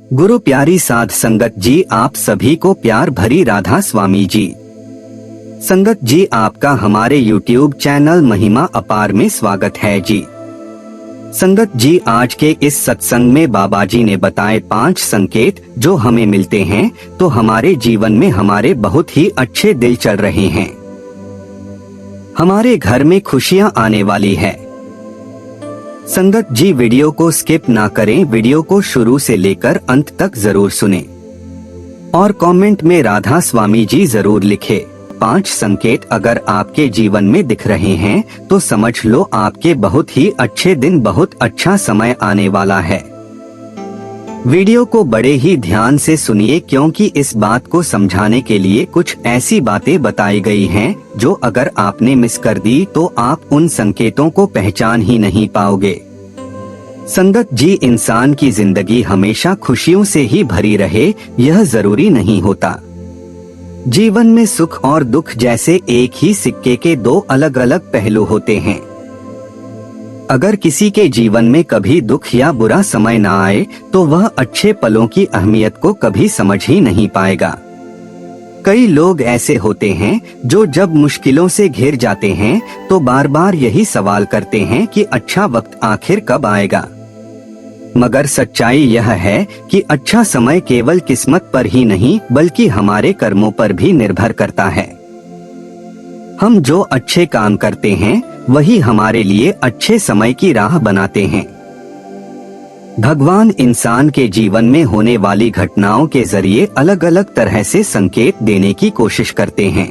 गुरु प्यारी साध संगत जी, आप सभी को प्यार भरी राधा स्वामी जी। संगत जी, आपका हमारे YouTube चैनल महिमा अपार में स्वागत है जी। संगत जी, आज के इस सत्संग में बाबा जी ने बताए 5 संकेत जो हमें मिलते हैं तो हमारे जीवन में हमारे बहुत ही अच्छे दिन चल रहे हैं, हमारे घर में खुशियां आने वाली है। संगत जी, वीडियो को स्किप ना करें, वीडियो को शुरू से लेकर अंत तक जरूर सुनें और कमेंट में राधा स्वामी जी जरूर लिखें। 5 संकेत अगर आपके जीवन में दिख रहे हैं तो समझ लो आपके बहुत ही अच्छे दिन, बहुत अच्छा समय आने वाला है। वीडियो को बड़े ही ध्यान से सुनिए क्योंकि इस बात को समझाने के लिए कुछ ऐसी बातें बताई गई हैं जो अगर आपने मिस कर दी तो आप उन संकेतों को पहचान ही नहीं पाओगे। संगत जी, इंसान की जिंदगी हमेशा खुशियों से ही भरी रहे यह जरूरी नहीं होता। जीवन में सुख और दुख जैसे एक ही सिक्के के 2 अलग अलग पहलू होते हैं। अगर किसी के जीवन में कभी दुख या बुरा समय न आए तो वह अच्छे पलों की अहमियत को कभी समझ ही नहीं पाएगा। कई लोग ऐसे होते हैं जो जब मुश्किलों से घिर जाते हैं तो बार बार यही सवाल करते हैं कि अच्छा वक्त आखिर कब आएगा। मगर सच्चाई यह है कि अच्छा समय केवल किस्मत पर ही नहीं बल्कि हमारे कर्मों पर भी निर्भर करता है। हम जो अच्छे काम करते हैं वही हमारे लिए अच्छे समय की राह बनाते हैं। भगवान इंसान के जीवन में होने वाली घटनाओं के जरिए अलग अलग तरह से संकेत देने की कोशिश करते हैं।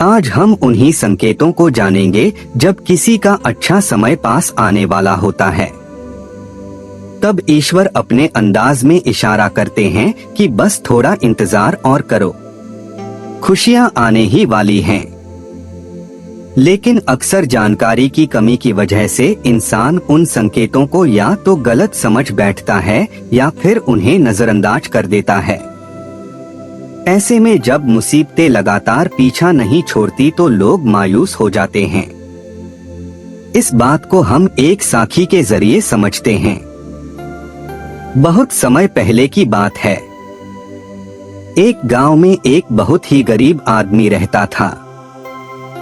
आज हम उन्हीं संकेतों को जानेंगे जब किसी का अच्छा समय पास आने वाला होता है। तब ईश्वर अपने अंदाज में इशारा करते हैं कि बस थोड़ा इंतजार और करो, खुशियां आने ही वाली हैं। लेकिन अक्सर जानकारी की कमी की वजह से इंसान उन संकेतों को या तो गलत समझ बैठता है या फिर उन्हें नजरअंदाज कर देता है। ऐसे में जब मुसीबतें लगातार पीछा नहीं छोड़ती तो लोग मायूस हो जाते हैं। इस बात को हम एक साखी के जरिए समझते हैं। बहुत समय पहले की बात है। एक गांव में एक बहुत ही गरीब आदमी रहता था।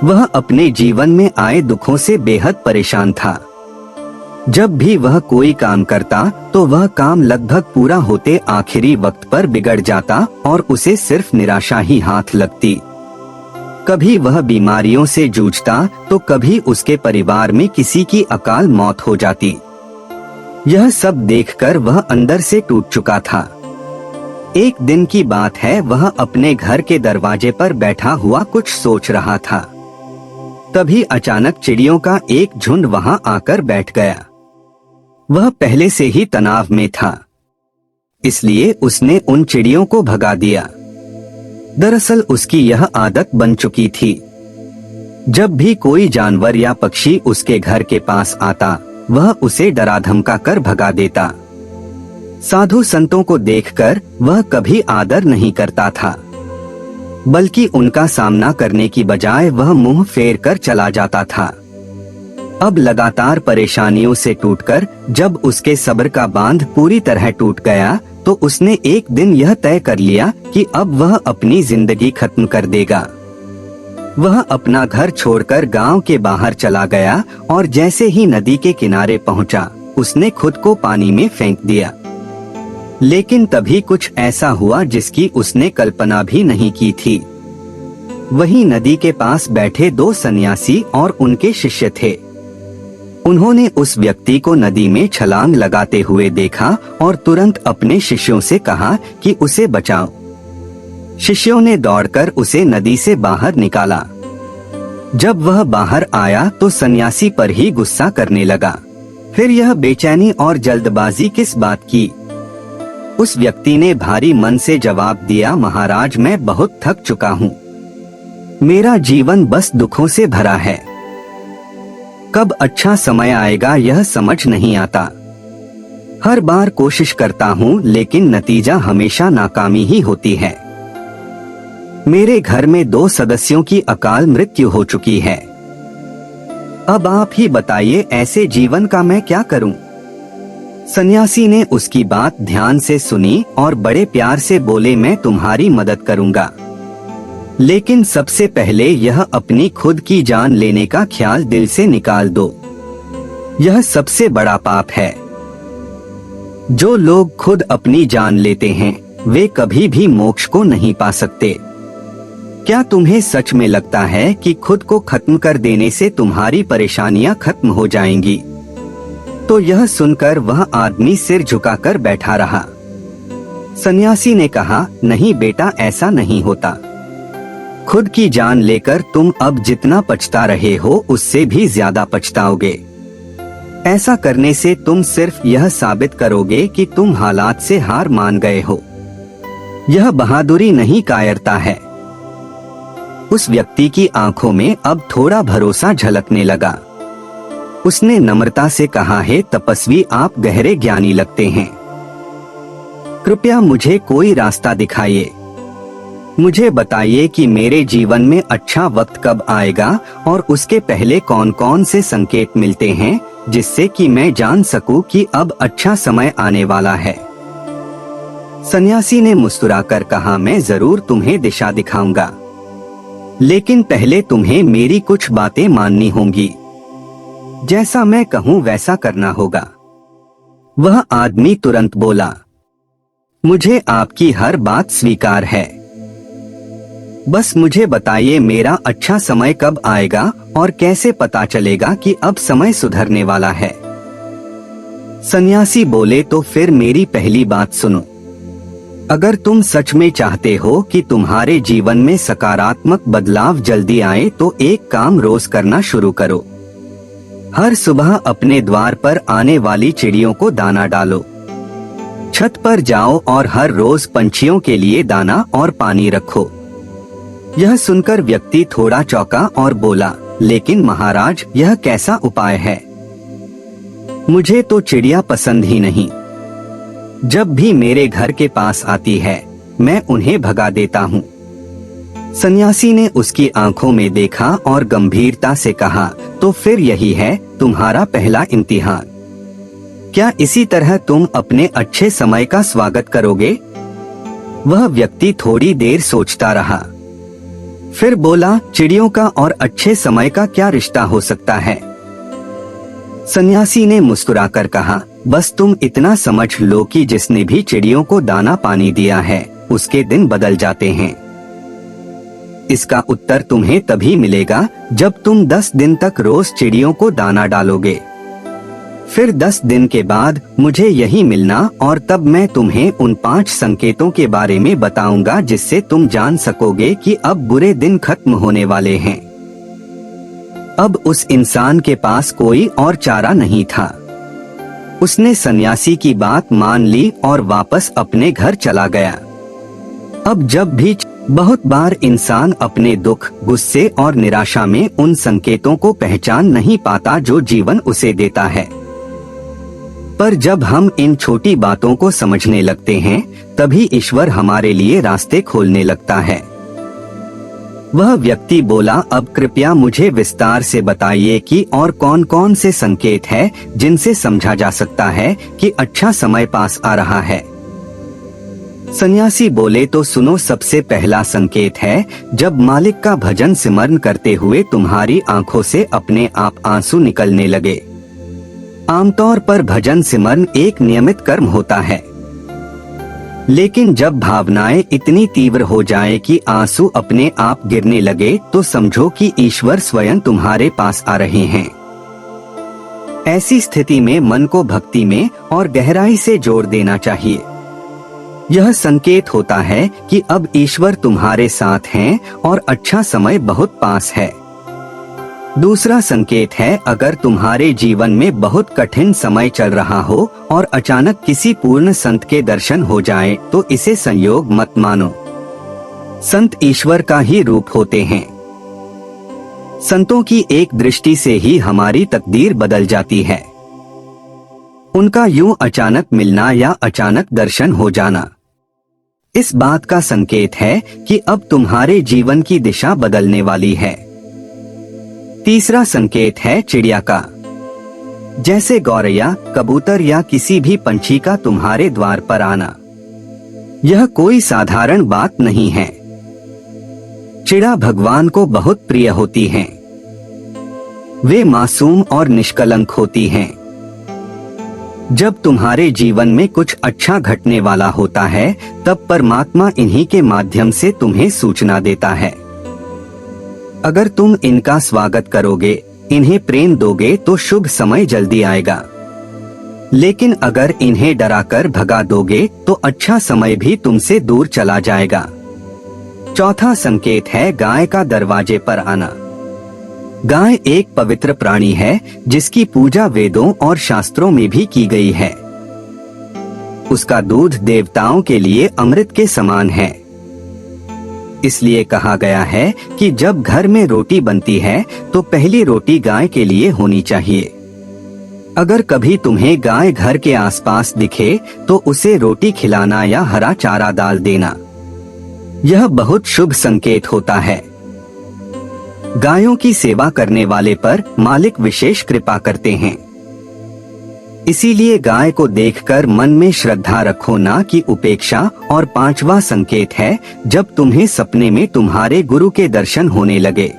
वह अपने जीवन में आए दुखों से बेहद परेशान था। जब भी वह कोई काम करता तो वह काम लगभग पूरा होते आखिरी वक्त पर बिगड़ जाता और उसे सिर्फ निराशा ही हाथ लगती। कभी वह बीमारियों से जूझता तो कभी उसके परिवार में किसी की अकाल मौत हो जाती। यह सब देखकर वह अंदर से टूट चुका था। एक दिन की बात है, वह अपने घर के दरवाजे पर बैठा हुआ कुछ सोच रहा था। तभी अचानक चिड़ियों का एक झुंड वहां आकर बैठ गया। वह पहले से ही तनाव में था, इसलिए उसने उन चिड़ियों को भगा दिया। दरअसल उसकी यह आदत बन चुकी थी। जब भी कोई जानवर या पक्षी उसके घर के पास आता वह उसे डरा धमका कर भगा देता। साधु संतों को देखकर वह कभी आदर नहीं करता था, बल्कि उनका सामना करने की बजाय वह मुंह फेर कर चला जाता था। अब लगातार परेशानियों से टूटकर जब उसके सब्र का बांध पूरी तरह टूट गया तो उसने एक दिन यह तय कर लिया कि अब वह अपनी जिंदगी खत्म कर देगा। वह अपना घर छोड़कर गांव के बाहर चला गया और जैसे ही नदी के किनारे पहुंचा उसने खुद को पानी में फेंक दिया। लेकिन तभी कुछ ऐसा हुआ जिसकी उसने कल्पना भी नहीं की थी। वहीं नदी के पास बैठे 2 सन्यासी और उनके शिष्य थे। उन्होंने उस व्यक्ति को नदी में छलांग लगाते हुए देखा और तुरंत अपने शिष्यों से कहा कि उसे बचाओ। शिष्यों ने दौड़कर उसे नदी से बाहर निकाला। जब वह बाहर आया तो सन्यासी पर ही गुस्सा करने लगा। फिर यह बेचैनी और जल्दबाजी किस बात की? उस व्यक्ति ने भारी मन से जवाब दिया, महाराज, मैं बहुत थक चुका हूँ। मेरा जीवन बस दुखों से भरा है। कब अच्छा समय आएगा यह समझ नहीं आता। हर बार कोशिश करता हूँ लेकिन नतीजा हमेशा नाकामी ही होती है। मेरे घर में 2 सदस्यों की अकाल मृत्यु हो चुकी है। अब आप ही बताइए ऐसे जीवन का मैं क्या करूं? सन्यासी ने उसकी बात ध्यान से सुनी और बड़े प्यार से बोले, मैं तुम्हारी मदद करूंगा, लेकिन सबसे पहले यह अपनी खुद की जान लेने का ख्याल दिल से निकाल दो। यह सबसे बड़ा पाप है। जो लोग खुद अपनी जान लेते हैं वे कभी भी मोक्ष को नहीं पा सकते। क्या तुम्हें सच में लगता है कि खुद को खत्म कर देने से तुम्हारी परेशानियां खत्म हो जाएंगी? तो यह सुनकर वह आदमी सिर झुकाकर बैठा रहा। सन्यासी ने कहा, नहीं बेटा, ऐसा नहीं होता। खुद की जान लेकर तुम अब जितना पछता रहे हो उससे भी ज्यादा पछताओगे। ऐसा करने से तुम सिर्फ यह साबित करोगे कि तुम हालात से हार मान गए हो। यह बहादुरी नहीं, कायरता है। उस व्यक्ति की आंखों में अब थोड़ा भरोसा झलकने लगा। उसने नम्रता से कहा, है तपस्वी, आप गहरे ज्ञानी लगते हैं। कृपया मुझे कोई रास्ता दिखाइए। मुझे बताइए कि मेरे जीवन में अच्छा वक्त कब आएगा और उसके पहले कौन कौन से संकेत मिलते हैं जिससे कि मैं जान सकूं कि अब अच्छा समय आने वाला है। सन्यासी ने मुस्कुराकर कहा, मैं जरूर तुम्हें दिशा दिखाऊंगा, लेकिन पहले तुम्हें मेरी कुछ बातें माननी होंगी। जैसा मैं कहूं वैसा करना होगा। वह आदमी तुरंत बोला, मुझे आपकी हर बात स्वीकार है। बस मुझे बताइए मेरा अच्छा समय कब आएगा और कैसे पता चलेगा कि अब समय सुधरने वाला है। सन्यासी बोले, तो फिर मेरी पहली बात सुनो। अगर तुम सच में चाहते हो कि तुम्हारे जीवन में सकारात्मक बदलाव जल्दी आए तो एक काम रोज करना शुरू करो। हर सुबह अपने द्वार पर आने वाली चिड़ियों को दाना डालो। छत पर जाओ और हर रोज पंछियों के लिए दाना और पानी रखो। यह सुनकर व्यक्ति थोड़ा चौंका और बोला, लेकिन महाराज, यह कैसा उपाय है? मुझे तो चिड़िया पसंद ही नहीं। जब भी मेरे घर के पास आती है मैं उन्हें भगा देता हूँ। सन्यासी ने उसकी आंखों में देखा और गंभीरता से कहा, तो फिर यही है तुम्हारा पहला इम्तिहान। क्या इसी तरह तुम अपने अच्छे समय का स्वागत करोगे? वह व्यक्ति थोड़ी देर सोचता रहा, फिर बोला, चिड़ियों का और अच्छे समय का क्या रिश्ता हो सकता है? सन्यासी ने मुस्कुराकर कहा, बस तुम इतना समझ लो कि जिसने भी चिड़ियों को दाना पानी दिया है उसके दिन बदल जाते हैं। इसका उत्तर तुम्हें तभी मिलेगा जब तुम 10 दिन तक रोज चिड़ियों को दाना डालोगे। फिर 10 दिन के बाद मुझे यही मिलना और तब मैं तुम्हें उन 5 संकेतों के बारे में बताऊंगा जिससे तुम जान सकोगे कि अब बुरे दिन खत्म होने वाले हैं। अब उस इंसान के पास कोई और चारा नहीं था। उसने सन्यासी की बात मान ली और वापस अपने घर चला गया। अब जब भी बहुत बार इंसान अपने दुख, गुस्से और निराशा में उन संकेतों को पहचान नहीं पाता जो जीवन उसे देता है। पर जब हम इन छोटी बातों को समझने लगते हैं तभी ईश्वर हमारे लिए रास्ते खोलने लगता है। वह व्यक्ति बोला, अब कृपया मुझे विस्तार से बताइए कि और कौन कौन से संकेत हैं जिनसे समझा जा सकता है कि अच्छा समय पास आ रहा है। सन्यासी बोले, तो सुनो, सबसे पहला संकेत है जब मालिक का भजन सिमरन करते हुए तुम्हारी आंखों से अपने आप आंसू निकलने लगे। आमतौर पर भजन सिमरन एक नियमित कर्म होता है, लेकिन जब भावनाएं इतनी तीव्र हो जाए कि आंसू अपने आप गिरने लगे तो समझो कि ईश्वर स्वयं तुम्हारे पास आ रहे हैं। ऐसी स्थिति में मन को भक्ति में और गहराई से जोड़ देना चाहिए। यह संकेत होता है कि अब ईश्वर तुम्हारे साथ हैं और अच्छा समय बहुत पास है। दूसरा संकेत है, अगर तुम्हारे जीवन में बहुत कठिन समय चल रहा हो और अचानक किसी पूर्ण संत के दर्शन हो जाए तो इसे संयोग मत मानो। संत ईश्वर का ही रूप होते हैं। संतों की एक दृष्टि से ही हमारी तकदीर बदल जाती है। उनका यूं अचानक मिलना या अचानक दर्शन हो जाना इस बात का संकेत है कि अब तुम्हारे जीवन की दिशा बदलने वाली है। तीसरा संकेत है चिड़िया का। जैसे गौरैया, कबूतर या किसी भी पंछी का तुम्हारे द्वार पर आना। यह कोई साधारण बात नहीं है। चिड़ा भगवान को बहुत प्रिय होती हैं। वे मासूम और निष्कलंक होती हैं। जब तुम्हारे जीवन में कुछ अच्छा घटने वाला होता है, तब परमात्मा इन्हीं के माध्यम से तुम्हें सूचना देता है। अगर तुम इनका स्वागत करोगे, इन्हें प्रेम दोगे तो शुभ समय जल्दी आएगा। लेकिन अगर इन्हें डराकर भगा दोगे तो अच्छा समय भी तुमसे दूर चला जाएगा। चौथा संकेत है गाय का दरवाजे पर आना। गाय एक पवित्र प्राणी है जिसकी पूजा वेदों और शास्त्रों में भी की गई है। उसका दूध देवताओं के लिए अमृत के समान है। इसलिए कहा गया है कि जब घर में रोटी बनती है तो पहली रोटी गाय के लिए होनी चाहिए। अगर कभी तुम्हें गाय घर के आसपास दिखे तो उसे रोटी खिलाना या हरा चारा डाल देना। यह बहुत शुभ संकेत होता है। गायों की सेवा करने वाले पर मालिक विशेष कृपा करते हैं। इसीलिए गाय को देखकर मन में श्रद्धा रखो, ना कि उपेक्षा। और पांचवा संकेत है जब तुम्हें सपने में तुम्हारे गुरु के दर्शन होने लगे।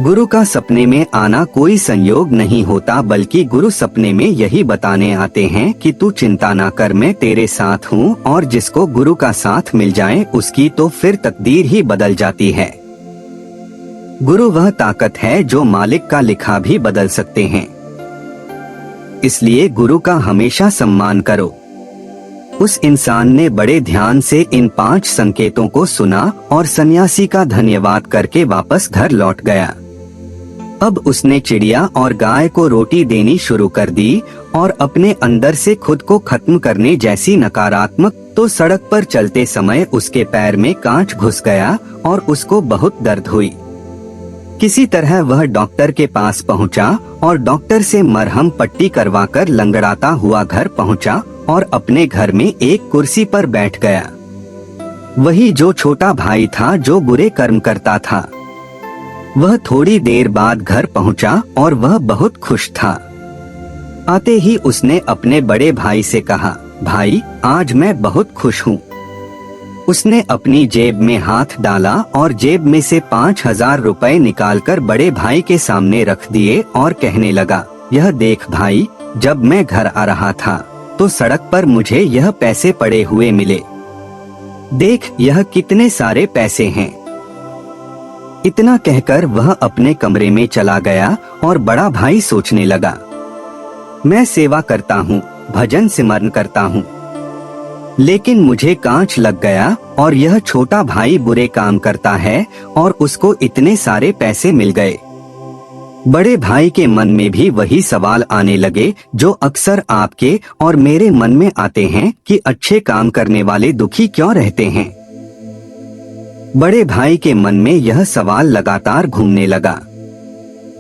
गुरु का सपने में आना कोई संयोग नहीं होता, बल्कि गुरु सपने में यही बताने आते हैं कि तू चिंता ना कर, मैं तेरे साथ हूँ। और जिसको गुरु का साथ मिल जाए उसकी तो फिर तकदीर ही बदल जाती है। गुरु वह ताकत है जो मालिक का लिखा भी बदल सकते हैं। इसलिए गुरु का हमेशा सम्मान करो। उस इंसान ने बड़े ध्यान से इन 5 संकेतों को सुना और सन्यासी का धन्यवाद करके वापस घर लौट गया। अब उसने चिड़िया और गाय को रोटी देनी शुरू कर दी और अपने अंदर से खुद को खत्म करने जैसी नकारात्मक। तो सड़क पर चलते समय उसके पैर में कांच घुस गया और उसको बहुत दर्द हुई। किसी तरह वह डॉक्टर के पास पहुंचा और डॉक्टर से मरहम पट्टी करवाकर लंगड़ाता हुआ घर पहुंचा और अपने घर में एक कुर्सी पर बैठ गया। वही जो छोटा भाई था जो बुरे कर्म करता था। वह थोड़ी देर बाद घर पहुंचा और वह बहुत खुश था। आते ही उसने अपने बड़े भाई से कहा, भाई आज मैं बहुत खुश हूँ। उसने अपनी जेब में हाथ डाला और जेब में से 5000 रुपए निकालकर बड़े भाई के सामने रख दिए और कहने लगा, यह देख भाई, जब मैं घर आ रहा था तो सड़क पर मुझे यह पैसे पड़े हुए मिले। देख यह कितने सारे पैसे हैं। इतना कहकर वह अपने कमरे में चला गया और बड़ा भाई सोचने लगा, मैं सेवा करता हूँ, भजन सिमरन करता हूँ, लेकिन मुझे कांच लग गया और यह छोटा भाई बुरे काम करता है और उसको इतने सारे पैसे मिल गए। बड़े भाई के मन में भी वही सवाल आने लगे जो अक्सर आपके और मेरे मन में आते हैं कि अच्छे काम करने वाले दुखी क्यों रहते हैं। बड़े भाई के मन में यह सवाल लगातार घूमने लगा।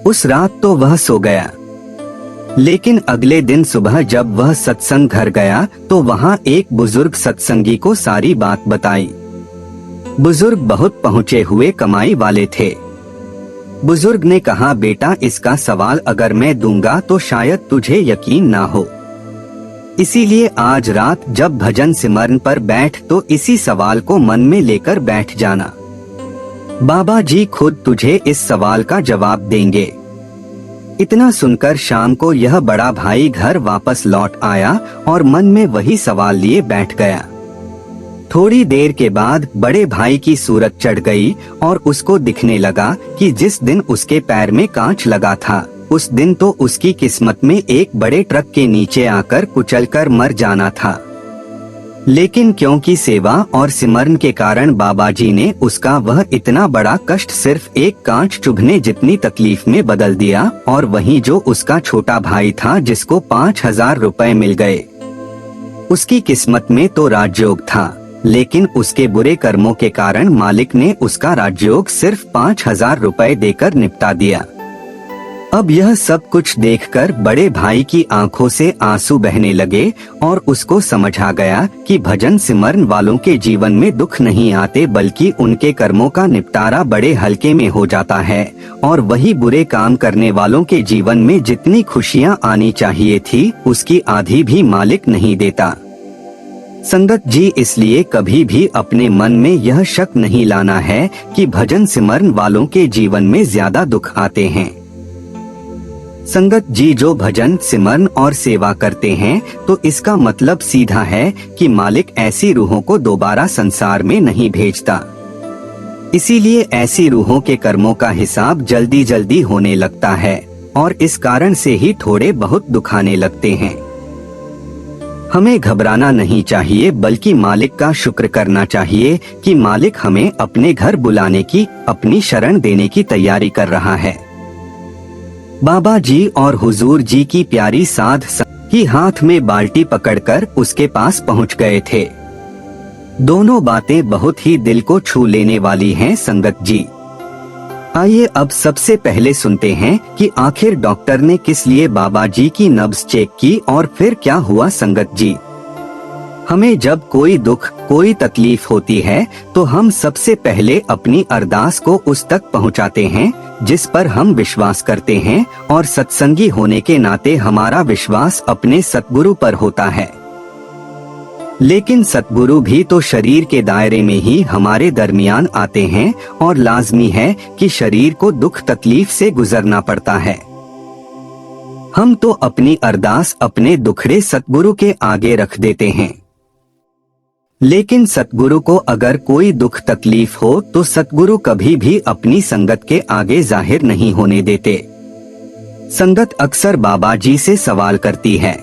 उस रात तो वह सो गया, लेकिन अगले दिन सुबह जब वह सत्संग घर गया तो वहाँ एक बुजुर्ग सत्संगी को सारी बात बताई। बुजुर्ग बहुत पहुँचे हुए कमाई वाले थे। बुजुर्ग ने कहा, बेटा इसका सवाल अगर मैं दूंगा तो शायद तुझे यकीन ना हो, इसीलिए आज रात जब भजन सिमरन पर बैठ तो इसी सवाल को मन में लेकर बैठ जाना। बाबा जी खुद तुझे इस सवाल का जवाब देंगे। इतना सुनकर शाम को यह बड़ा भाई घर वापस लौट आया और मन में वही सवाल लिए बैठ गया। थोड़ी देर के बाद बड़े भाई की सूरत चढ़ गई और उसको दिखने लगा कि जिस दिन उसके पैर में कांच लगा था उस दिन तो उसकी किस्मत में एक बड़े ट्रक के नीचे आकर कुचलकर मर जाना था। लेकिन क्योंकि सेवा और सिमरन के कारण बाबा जी ने उसका वह इतना बड़ा कष्ट सिर्फ एक कांच चुभने जितनी तकलीफ में बदल दिया। और वहीं जो उसका छोटा भाई था जिसको 5000 रुपए मिल गए, उसकी किस्मत में तो राजयोग था, लेकिन उसके बुरे कर्मों के कारण मालिक ने उसका राजयोग सिर्फ 5000 रुपए देकर निपटा दिया। अब यह सब कुछ देखकर बड़े भाई की आंखों से आंसू बहने लगे और उसको समझ आ गया कि भजन सिमरन वालों के जीवन में दुख नहीं आते बल्कि उनके कर्मों का निपटारा बड़े हल्के में हो जाता है, और वही बुरे काम करने वालों के जीवन में जितनी खुशियां आनी चाहिए थी उसकी आधी भी मालिक नहीं देता। संगत जी, इसलिए कभी भी अपने मन में यह शक नहीं लाना है कि भजन सिमरन वालों के जीवन में ज्यादा दुख आते हैं। संगत जी, जो भजन सिमरन और सेवा करते हैं तो इसका मतलब सीधा है कि मालिक ऐसी रूहों को दोबारा संसार में नहीं भेजता। इसीलिए ऐसी रूहों के कर्मों का हिसाब जल्दी जल्दी होने लगता है और इस कारण से ही थोड़े बहुत दुखाने लगते हैं। हमें घबराना नहीं चाहिए बल्कि मालिक का शुक्र करना चाहिए कि मालिक हमें अपने घर बुलाने की, अपनी शरण देने की तैयारी कर रहा है। बाबा जी और हुजूर जी की प्यारी साध ही हाथ में बाल्टी पकड़कर उसके पास पहुंच गए थे। दोनों बातें बहुत ही दिल को छू लेने वाली हैं संगत जी। आइए अब सबसे पहले सुनते हैं कि आखिर डॉक्टर ने किस लिए बाबा जी की नब्ज चेक की और फिर क्या हुआ। संगत जी, हमें जब कोई दुख, कोई तकलीफ होती है तो हम सबसे पहले अपनी अरदास को उस तक पहुंचाते हैं जिस पर हम विश्वास करते हैं, और सत्संगी होने के नाते हमारा विश्वास अपने सतगुरु पर होता है। लेकिन सतगुरु भी तो शरीर के दायरे में ही हमारे दरमियान आते हैं और लाजमी है कि शरीर को दुख तकलीफ से गुजरना पड़ता है। हम तो अपनी अरदास अपने दुखड़े सतगुरु के आगे रख देते हैं, लेकिन सतगुरु को अगर कोई दुख तकलीफ हो तो सतगुरु कभी भी अपनी संगत के आगे जाहिर नहीं होने देते। संगत अक्सर बाबा जी से सवाल करती है,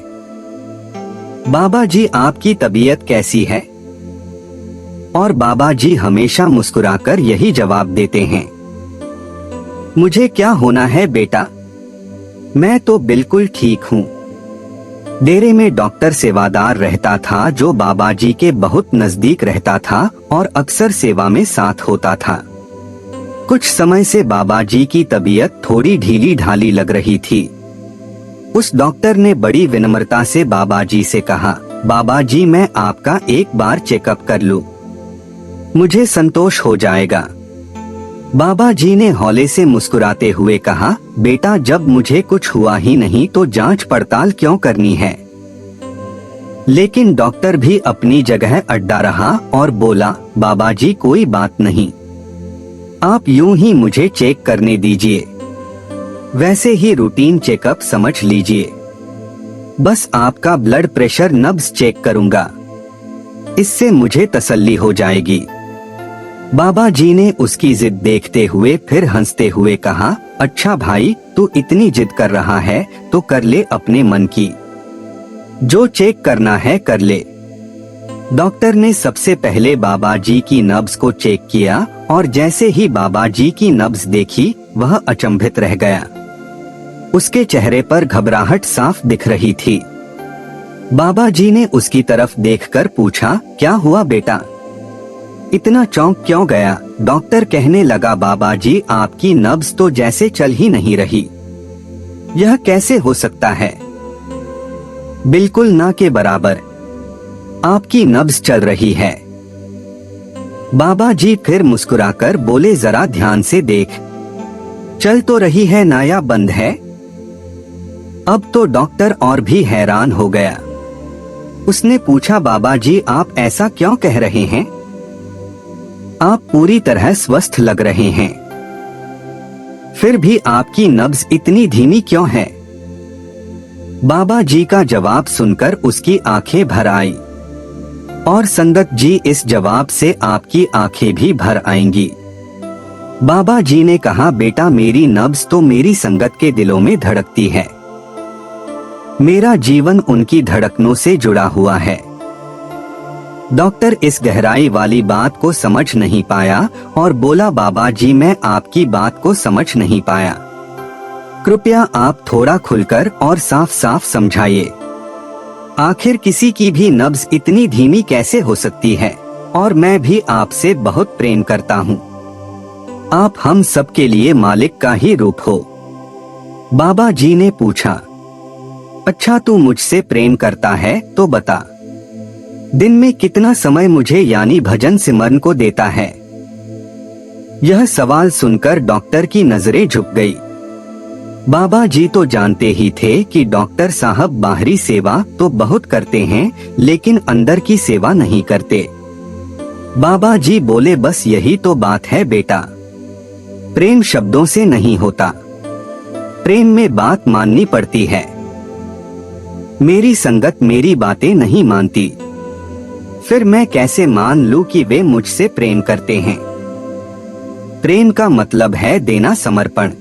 बाबा जी आपकी तबीयत कैसी है? और बाबा जी हमेशा मुस्कुराकर यही जवाब देते हैं, मुझे क्या होना है बेटा, मैं तो बिल्कुल ठीक हूँ। डेरे में डॉक्टर सेवादार रहता था जो बाबा जी के बहुत नजदीक रहता था और अक्सर सेवा में साथ होता था। कुछ समय से बाबा जी की तबीयत थोड़ी ढीली ढाली लग रही थी। उस डॉक्टर ने बड़ी विनम्रता से बाबा जी से कहा, बाबा जी मैं आपका एक बार चेकअप कर लूं, मुझे संतोष हो जाएगा। बाबा जी ने हौले से मुस्कुराते हुए कहा, बेटा जब मुझे कुछ हुआ ही नहीं तो जांच पड़ताल क्यों करनी है? लेकिन डॉक्टर भी अपनी जगह अड्डा रहा और बोला, बाबा जी कोई बात नहीं, आप यूं ही मुझे चेक करने दीजिए, वैसे ही रूटीन चेकअप समझ लीजिए, बस आपका ब्लड प्रेशर नब्ज चेक करूंगा, इससे मुझे तसल्ली हो जाएगी। बाबा जी ने उसकी जिद देखते हुए फिर हंसते हुए कहा, अच्छा भाई तू इतनी जिद कर रहा है तो कर ले अपने मन की, जो चेक करना है कर ले। डॉक्टर ने सबसे पहले बाबा जी की नब्ज को चेक किया और जैसे ही बाबा जी की नब्ज देखी वह अचंभित रह गया। उसके चेहरे पर घबराहट साफ दिख रही थी। बाबा जी ने उसकी तरफ देखकर पूछा, क्या हुआ बेटा, इतना चौंक क्यों गया? डॉक्टर कहने लगा, बाबा जी आपकी नब्ज तो जैसे चल ही नहीं रही, यह कैसे हो सकता है? बिल्कुल ना के बराबर आपकी नब्ज चल रही है। बाबा जी फिर मुस्कुराकर बोले, जरा ध्यान से देख, चल तो रही है ना या बंद है? अब तो डॉक्टर और भी हैरान हो गया। उसने पूछा, बाबा जी आप ऐसा क्यों कह रहे हैं? आप पूरी तरह स्वस्थ लग रहे हैं, फिर भी आपकी नब्ज इतनी धीमी क्यों है? बाबा जी का जवाब सुनकर उसकी आंखें भर आई, और संगत जी इस जवाब से आपकी आंखें भी भर आएंगी। बाबा जी ने कहा, बेटा मेरी नब्ज तो मेरी संगत के दिलों में धड़कती है, मेरा जीवन उनकी धड़कनों से जुड़ा हुआ है। डॉक्टर इस गहराई वाली बात को समझ नहीं पाया और बोला, बाबा जी मैं आपकी बात को समझ नहीं पाया, कृपया आप थोड़ा खुलकर और साफ साफ समझाइए, आखिर किसी की भी नब्ज इतनी धीमी कैसे हो सकती है? और मैं भी आपसे बहुत प्रेम करता हूँ, आप हम सब के लिए मालिक का ही रूप हो, बाबा जी ने पूछा, अच्छा तू मुझसे प्रेम करता है तो बता, दिन में कितना समय मुझे यानी भजन सिमरन को देता है? यह सवाल सुनकर डॉक्टर की नजरें झुक गई। बाबा जी तो जानते ही थे कि डॉक्टर साहब बाहरी सेवा तो बहुत करते हैं, लेकिन अंदर की सेवा नहीं करते। बाबा जी बोले, बस यही तो बात है बेटा, प्रेम शब्दों से नहीं होता, प्रेम में बात माननी पड़ती है। मेरी संगत मेरी बातें नहीं मानती, फिर मैं कैसे मान लूं कि वे मुझसे प्रेम करते हैं? प्रेम का मतलब है देना, समर्पण।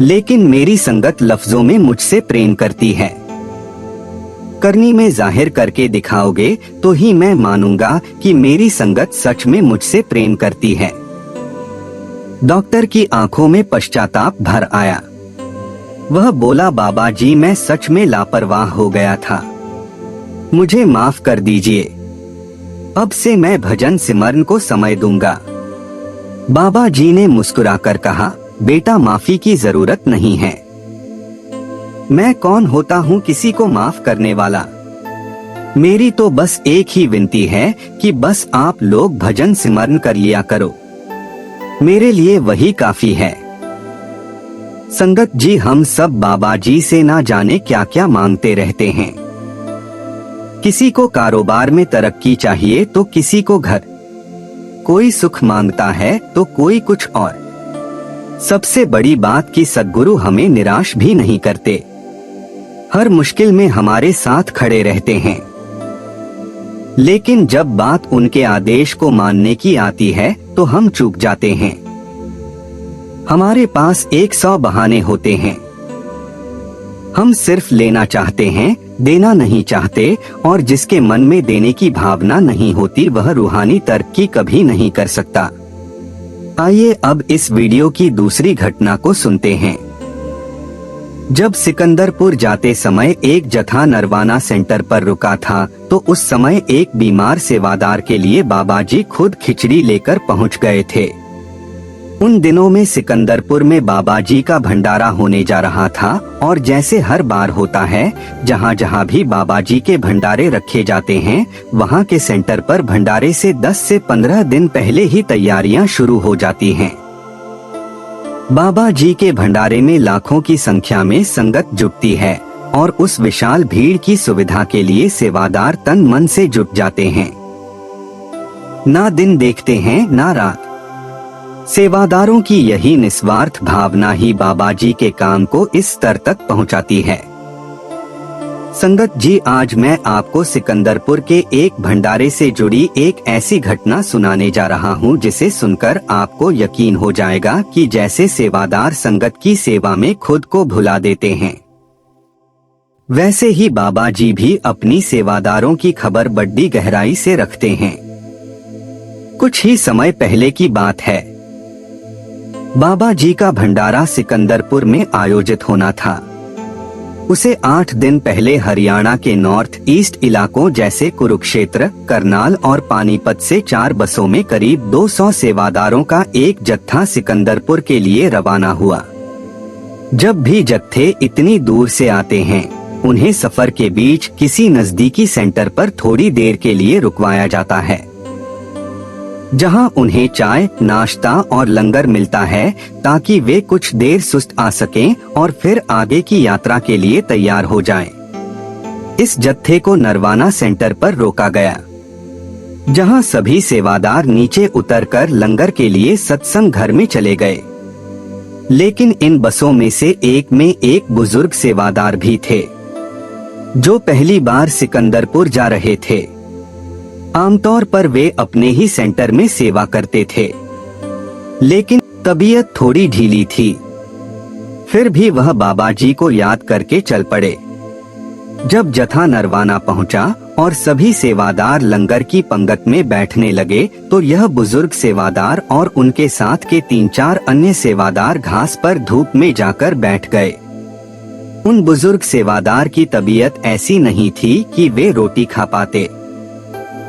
लेकिन मेरी संगत लफ्जों में मुझसे प्रेम करती है, करनी में जाहिर करके दिखाओगे तो ही मैं मानूंगा कि मेरी संगत सच में मुझसे प्रेम करती है। डॉक्टर की आंखों में पश्चाताप भर आया। वह बोला, बाबा जी मैं सच में लापरवाह हो गया था, मुझे माफ कर दीजिए, अब से मैं भजन सिमरन को समय दूंगा। बाबा जी ने मुस्कुराकर कहा, बेटा माफी की जरूरत नहीं है, मैं कौन होता हूँ किसी को माफ करने वाला। मेरी तो बस एक ही विनती है कि बस आप लोग भजन सिमरन कर लिया करो, मेरे लिए वही काफी है। संगत जी, हम सब बाबा जी से ना जाने क्या क्या मांगते रहते हैं। किसी को कारोबार में तरक्की चाहिए तो किसी को घर, कोई सुख मांगता है तो कोई कुछ और। सबसे बड़ी बात कि सद्गुरु हमें निराश भी नहीं करते, हर मुश्किल में हमारे साथ खड़े रहते हैं। लेकिन जब बात उनके आदेश को मानने की आती है तो हम चूक जाते हैं। हमारे पास 100 बहाने होते हैं, हम सिर्फ लेना चाहते हैं, देना नहीं चाहते, और जिसके मन में देने की भावना नहीं होती वह रूहानी तरक्की कभी नहीं कर सकता। आइए अब इस वीडियो की दूसरी घटना को सुनते हैं। जब सिकंदरपुर जाते समय एक जत्था नरवाना सेंटर पर रुका था तो उस समय एक बीमार सेवादार के लिए बाबा जी खुद खिचड़ी लेकर पहुंच गए थे। उन दिनों में सिकंदरपुर में बाबा जी का भंडारा होने जा रहा था, और जैसे हर बार होता है, जहां जहां भी बाबा जी के भंडारे रखे जाते हैं वहां के सेंटर पर भंडारे से 10 से 15 दिन पहले ही तैयारियां शुरू हो जाती हैं। बाबा जी के भंडारे में लाखों की संख्या में संगत जुटती है और उस विशाल भीड़ की सुविधा के लिए सेवादार तन मन से जुट जाते हैं। ना दिन देखते हैं ना रात। सेवादारों की यही निस्वार्थ भावना ही बाबा जी के काम को इस स्तर तक पहुंचाती है। संगत जी, आज मैं आपको सिकंदरपुर के एक भंडारे से जुड़ी एक ऐसी घटना सुनाने जा रहा हूं जिसे सुनकर आपको यकीन हो जाएगा कि जैसे सेवादार संगत की सेवा में खुद को भुला देते हैं, वैसे ही बाबा जी भी अपनी सेवादारों की खबर बड़ी गहराई से रखते हैं। कुछ ही समय पहले की बात है। बाबा जी का भंडारा सिकंदरपुर में आयोजित होना था। उसे 8 दिन पहले हरियाणा के नॉर्थ ईस्ट इलाकों जैसे कुरुक्षेत्र, करनाल और पानीपत से 4 बसों में करीब 200 सेवादारों का एक जत्था सिकंदरपुर के लिए रवाना हुआ। जब भी जत्थे इतनी दूर से आते हैं, उन्हें सफर के बीच किसी नजदीकी सेंटर पर थोड़ी देर के लिए रुकवाया जाता है, जहां उन्हें चाय, नाश्ता और लंगर मिलता है ताकि वे कुछ देर सुस्त आ सकें और फिर आगे की यात्रा के लिए तैयार हो जाएं। इस जत्थे को नरवाना सेंटर पर रोका गया, जहां सभी सेवादार नीचे उतरकर लंगर के लिए सत्संग घर में चले गए। लेकिन इन बसों में से एक में एक बुजुर्ग सेवादार भी थे, जो पहली बार सिकंदरपुर जा रहे थे। आमतौर पर वे अपने ही सेंटर में सेवा करते थे, लेकिन तबीयत थोड़ी ढीली थी। फिर भी वह बाबा जी को याद करके चल पड़े। जब जत्था नरवाना पहुंचा और सभी सेवादार लंगर की पंगत में बैठने लगे तो यह बुजुर्ग सेवादार और उनके साथ के 3-4 अन्य सेवादार घास पर धूप में जाकर बैठ गए। उन बुजुर्ग सेवादार की तबीयत ऐसी नहीं थी कि वे रोटी खा पाते।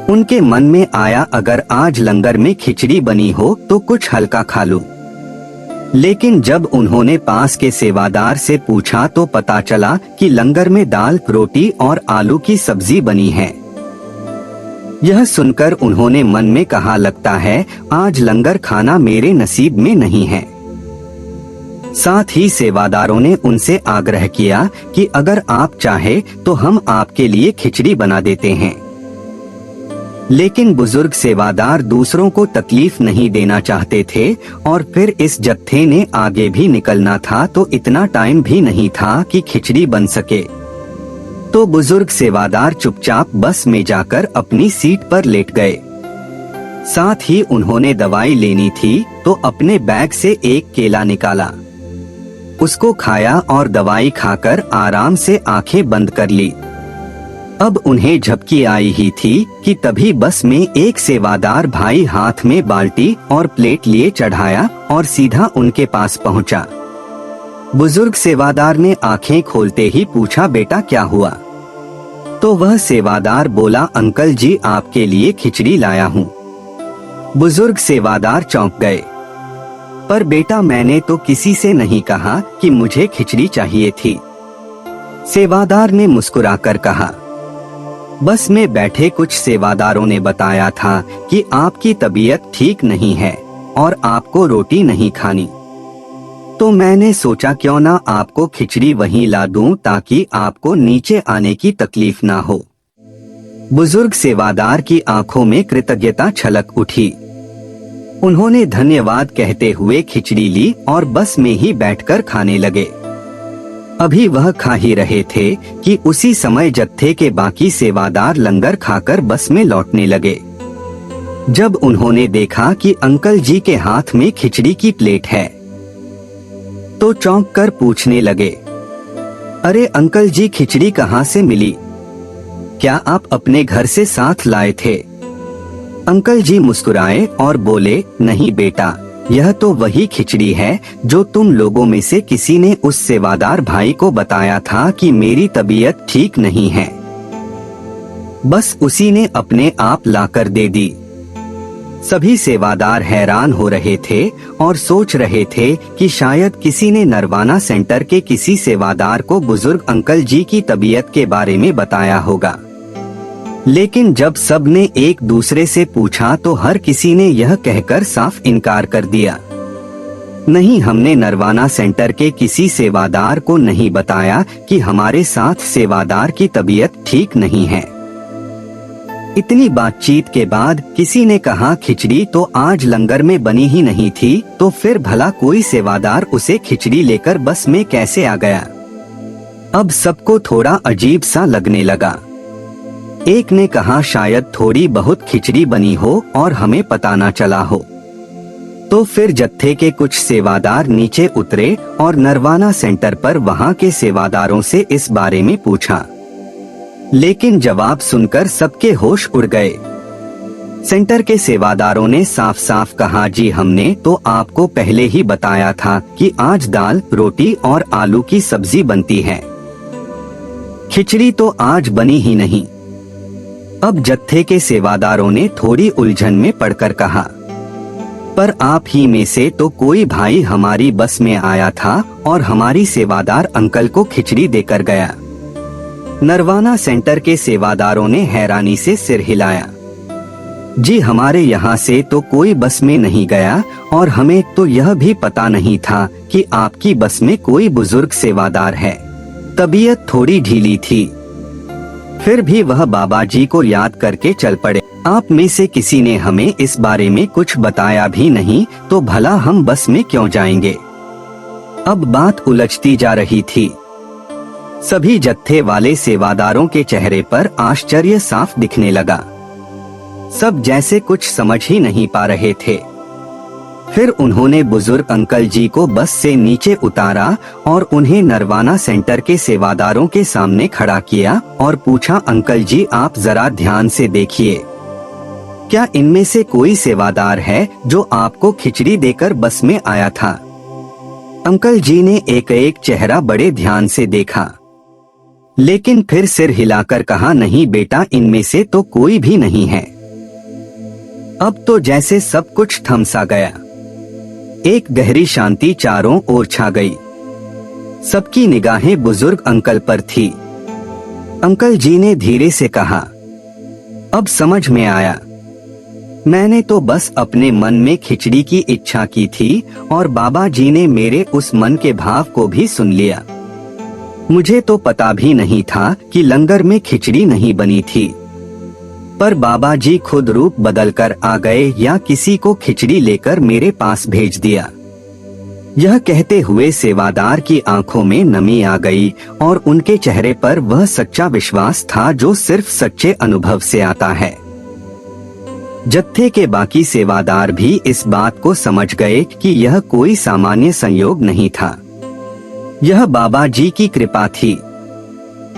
उनके मन में आया, अगर आज लंगर में खिचड़ी बनी हो तो कुछ हल्का खा लूं। लेकिन जब उन्होंने पास के सेवादार से पूछा तो पता चला कि लंगर में दाल, रोटी और आलू की सब्जी बनी है। यह सुनकर उन्होंने मन में कहा, लगता है आज लंगर खाना मेरे नसीब में नहीं है। साथ ही सेवादारों ने उनसे आग्रह किया कि अगर आप चाहे तो हम आपके लिए खिचड़ी बना देते हैं। लेकिन बुजुर्ग सेवादार दूसरों को तकलीफ नहीं देना चाहते थे और फिर इस जत्थे ने आगे भी निकलना था, तो इतना टाइम भी नहीं था कि खिचड़ी बन सके। तो बुजुर्ग सेवादार चुपचाप बस में जाकर अपनी सीट पर लेट गए। साथ ही उन्होंने दवाई लेनी थी तो अपने बैग से एक केला निकाला, उसको खाया और दवाई खाकर आराम से आंखें बंद कर ली। अब उन्हें झपकी आई ही थी कि तभी बस में एक सेवादार भाई हाथ में बाल्टी और प्लेट लिए चढ़ाया और सीधा उनके पास पहुंचा। बुजुर्ग सेवादार ने आंखें खोलते ही पूछा, बेटा क्या हुआ? तो वह सेवादार बोला, अंकल जी आपके लिए खिचड़ी लाया हूँ। बुजुर्ग सेवादार चौंक गए, पर बेटा मैंने तो किसी से नहीं कहा कि मुझे खिचड़ी चाहिए थी। सेवादार ने मुस्कुराकर कहा, बस में बैठे कुछ सेवादारों ने बताया था कि आपकी तबीयत ठीक नहीं है और आपको रोटी नहीं खानी, तो मैंने सोचा क्यों ना आपको खिचड़ी वहीं ला दूं ताकि आपको नीचे आने की तकलीफ ना हो। बुजुर्ग सेवादार की आंखों में कृतज्ञता छलक उठी। उन्होंने धन्यवाद कहते हुए खिचड़ी ली और बस में ही बैठकर खाने लगे। अभी वह खा ही रहे थे कि उसी समय जत्थे के बाकी सेवादार लंगर खाकर बस में लौटने लगे। जब उन्होंने देखा कि अंकल जी के हाथ में खिचड़ी की प्लेट है तो चौंक कर पूछने लगे, अरे अंकल जी खिचड़ी कहाँ से मिली? क्या आप अपने घर से साथ लाए थे? अंकल जी मुस्कुराए और बोले, नहीं बेटा, यह तो वही खिचड़ी है जो तुम लोगों में से किसी ने उस सेवादार भाई को बताया था कि मेरी तबीयत ठीक नहीं है, बस उसी ने अपने आप लाकर दे दी। सभी सेवादार हैरान हो रहे थे और सोच रहे थे कि शायद किसी ने नरवाना सेंटर के किसी सेवादार को बुजुर्ग अंकल जी की तबीयत के बारे में बताया होगा। लेकिन जब सब ने एक दूसरे से पूछा तो हर किसी ने यह कहकर साफ इनकार कर दिया, नहीं, हमने नरवाना सेंटर के किसी सेवादार को नहीं बताया कि हमारे साथ सेवादार की तबीयत ठीक नहीं है। इतनी बातचीत के बाद किसी ने कहा, खिचड़ी तो आज लंगर में बनी ही नहीं थी, तो फिर भला कोई सेवादार उसे खिचड़ी लेकर बस में कैसे आ गया? अब सबको थोड़ा अजीब सा लगने लगा। एक ने कहा, शायद थोड़ी बहुत खिचड़ी बनी हो और हमें पता न चला हो। तो फिर जत्थे के कुछ सेवादार नीचे उतरे और नरवाना सेंटर पर वहां के सेवादारों से इस बारे में पूछा, लेकिन जवाब सुनकर सबके होश उड़ गए। सेंटर के सेवादारों ने साफ साफ कहा, जी हमने तो आपको पहले ही बताया था कि आज दाल, रोटी और आलू की सब्जी बनती है, खिचड़ी तो आज बनी ही नहीं। अब जत्थे के सेवादारों ने थोड़ी उलझन में पड़कर कहा, पर आप ही में से तो कोई भाई हमारी बस में आया था और हमारी सेवादार अंकल को खिचड़ी देकर गया। नरवाना सेंटर के सेवादारों ने हैरानी से सिर हिलाया, जी हमारे यहाँ से तो कोई बस में नहीं गया और हमें तो यह भी पता नहीं था कि आपकी बस में कोई बुजुर्ग सेवादार है। तबीयत थोड़ी ढीली थी, फिर भी वह बाबा जी को याद करके चल पड़े। आप में से किसी ने हमें इस बारे में कुछ बताया भी नहीं, तो भला हम बस में क्यों जाएंगे? अब बात उलझती जा रही थी। सभी जत्थे वाले सेवादारों के चेहरे पर आश्चर्य साफ दिखने लगा। सब जैसे कुछ समझ ही नहीं पा रहे थे। फिर उन्होंने बुजुर्ग अंकल जी को बस से नीचे उतारा और उन्हें नरवाना सेंटर के सेवादारों के सामने खड़ा किया और पूछा, अंकल जी आप जरा ध्यान से देखिए, क्या इनमें से कोई सेवादार है जो आपको खिचड़ी देकर बस में आया था? अंकल जी ने एक एक चेहरा बड़े ध्यान से देखा, लेकिन फिर सिर हिलाकर कहा, नहीं बेटा, इनमें से तो कोई भी नहीं है। अब तो जैसे सब कुछ थम सा गया। एक गहरी शांति चारों ओर छा गई। सबकी निगाहें बुजुर्ग अंकल पर थी। अंकल जी ने धीरे से कहा, अब समझ में आया। मैंने तो बस अपने मन में खिचड़ी की इच्छा की थी और बाबा जी ने मेरे उस मन के भाव को भी सुन लिया। मुझे तो पता भी नहीं था कि लंगर में खिचड़ी नहीं बनी थी, पर बाबा जी खुद रूप बदलकर आ गए या किसी को खिचड़ी लेकर मेरे पास भेज दिया। यह कहते हुए सेवादार की आंखों में नमी आ गई और उनके चेहरे पर वह सच्चा विश्वास था जो सिर्फ सच्चे अनुभव से आता है। जत्थे के बाकी सेवादार भी इस बात को समझ गए कि यह कोई सामान्य संयोग नहीं था, यह बाबा जी की कृपा थी।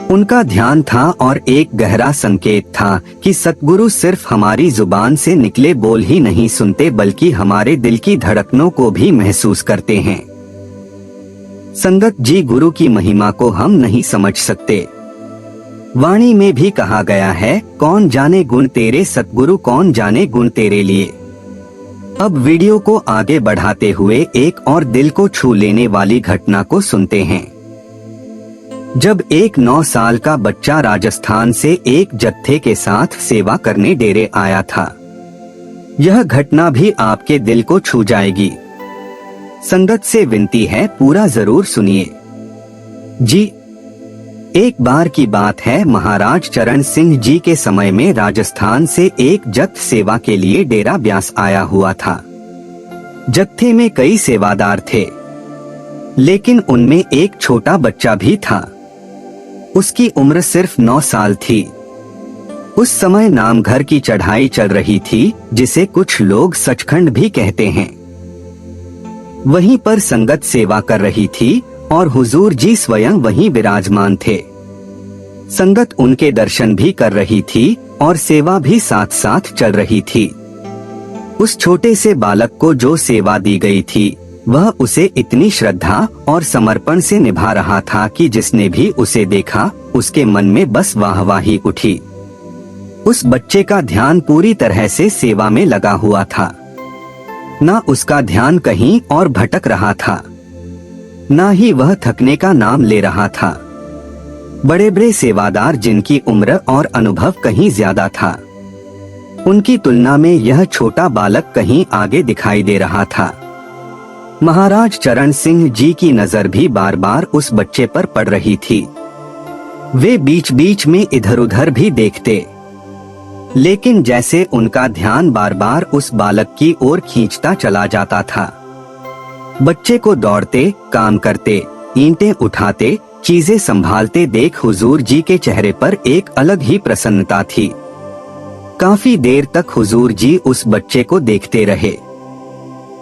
उनका ध्यान था और एक गहरा संकेत था कि सतगुरु सिर्फ हमारी जुबान से निकले बोल ही नहीं सुनते बल्कि हमारे दिल की धड़कनों को भी महसूस करते हैं। संगत जी, गुरु की महिमा को हम नहीं समझ सकते। वाणी में भी कहा गया है, कौन जाने गुण तेरे सतगुरु, कौन जाने गुण तेरे लिए। अब वीडियो को आगे बढ़ाते हुए एक और दिल को छू लेने वाली घटना को सुनते हैं। जब एक 9 साल का बच्चा राजस्थान से एक जत्थे के साथ सेवा करने डेरे आया था। यह घटना भी आपके दिल को छू जाएगी। संगत से विनती है, पूरा जरूर सुनिए। जी, एक बार की बात है, महाराज चरण सिंह जी के समय में राजस्थान से एक जत्थ सेवा के लिए डेरा ब्यास आया हुआ था। जत्थे में कई सेवादार थे, लेकिन उनमें एक छोटा बच्चा भी था। उसकी उम्र सिर्फ 9 साल थी। उस समय नामघर की चढ़ाई चल रही थी, जिसे कुछ लोग सचखंड भी कहते हैं। वहीं पर संगत सेवा कर रही थी और हुजूर जी स्वयं वहीं विराजमान थे। संगत उनके दर्शन भी कर रही थी और सेवा भी साथ साथ चल रही थी। उस छोटे से बालक को जो सेवा दी गई थी, वह उसे इतनी श्रद्धा और समर्पण से निभा रहा था कि जिसने भी उसे देखा, उसके मन में बस वाहवाही उठी। उस बच्चे का ध्यान पूरी तरह से सेवा में लगा हुआ था। ना उसका ध्यान कहीं और भटक रहा था, ना ही वह थकने का नाम ले रहा था। बड़े बड़े सेवादार जिनकी उम्र और अनुभव कहीं ज्यादा था, उनकी तुलना में यह छोटा बालक कहीं आगे दिखाई दे रहा था। महाराज चरण सिंह जी की नजर भी बार बार उस बच्चे पर पड़ रही थी। वे बीच बीच में इधर उधर भी देखते, लेकिन जैसे उनका ध्यान बार बार उस बालक की ओर खींचता चला जाता था। बच्चे को दौड़ते, काम करते, ईंटें उठाते, चीजें संभालते देख हुजूर जी के चेहरे पर एक अलग ही प्रसन्नता थी। काफी देर तक हुजूर जी उस बच्चे को देखते रहे।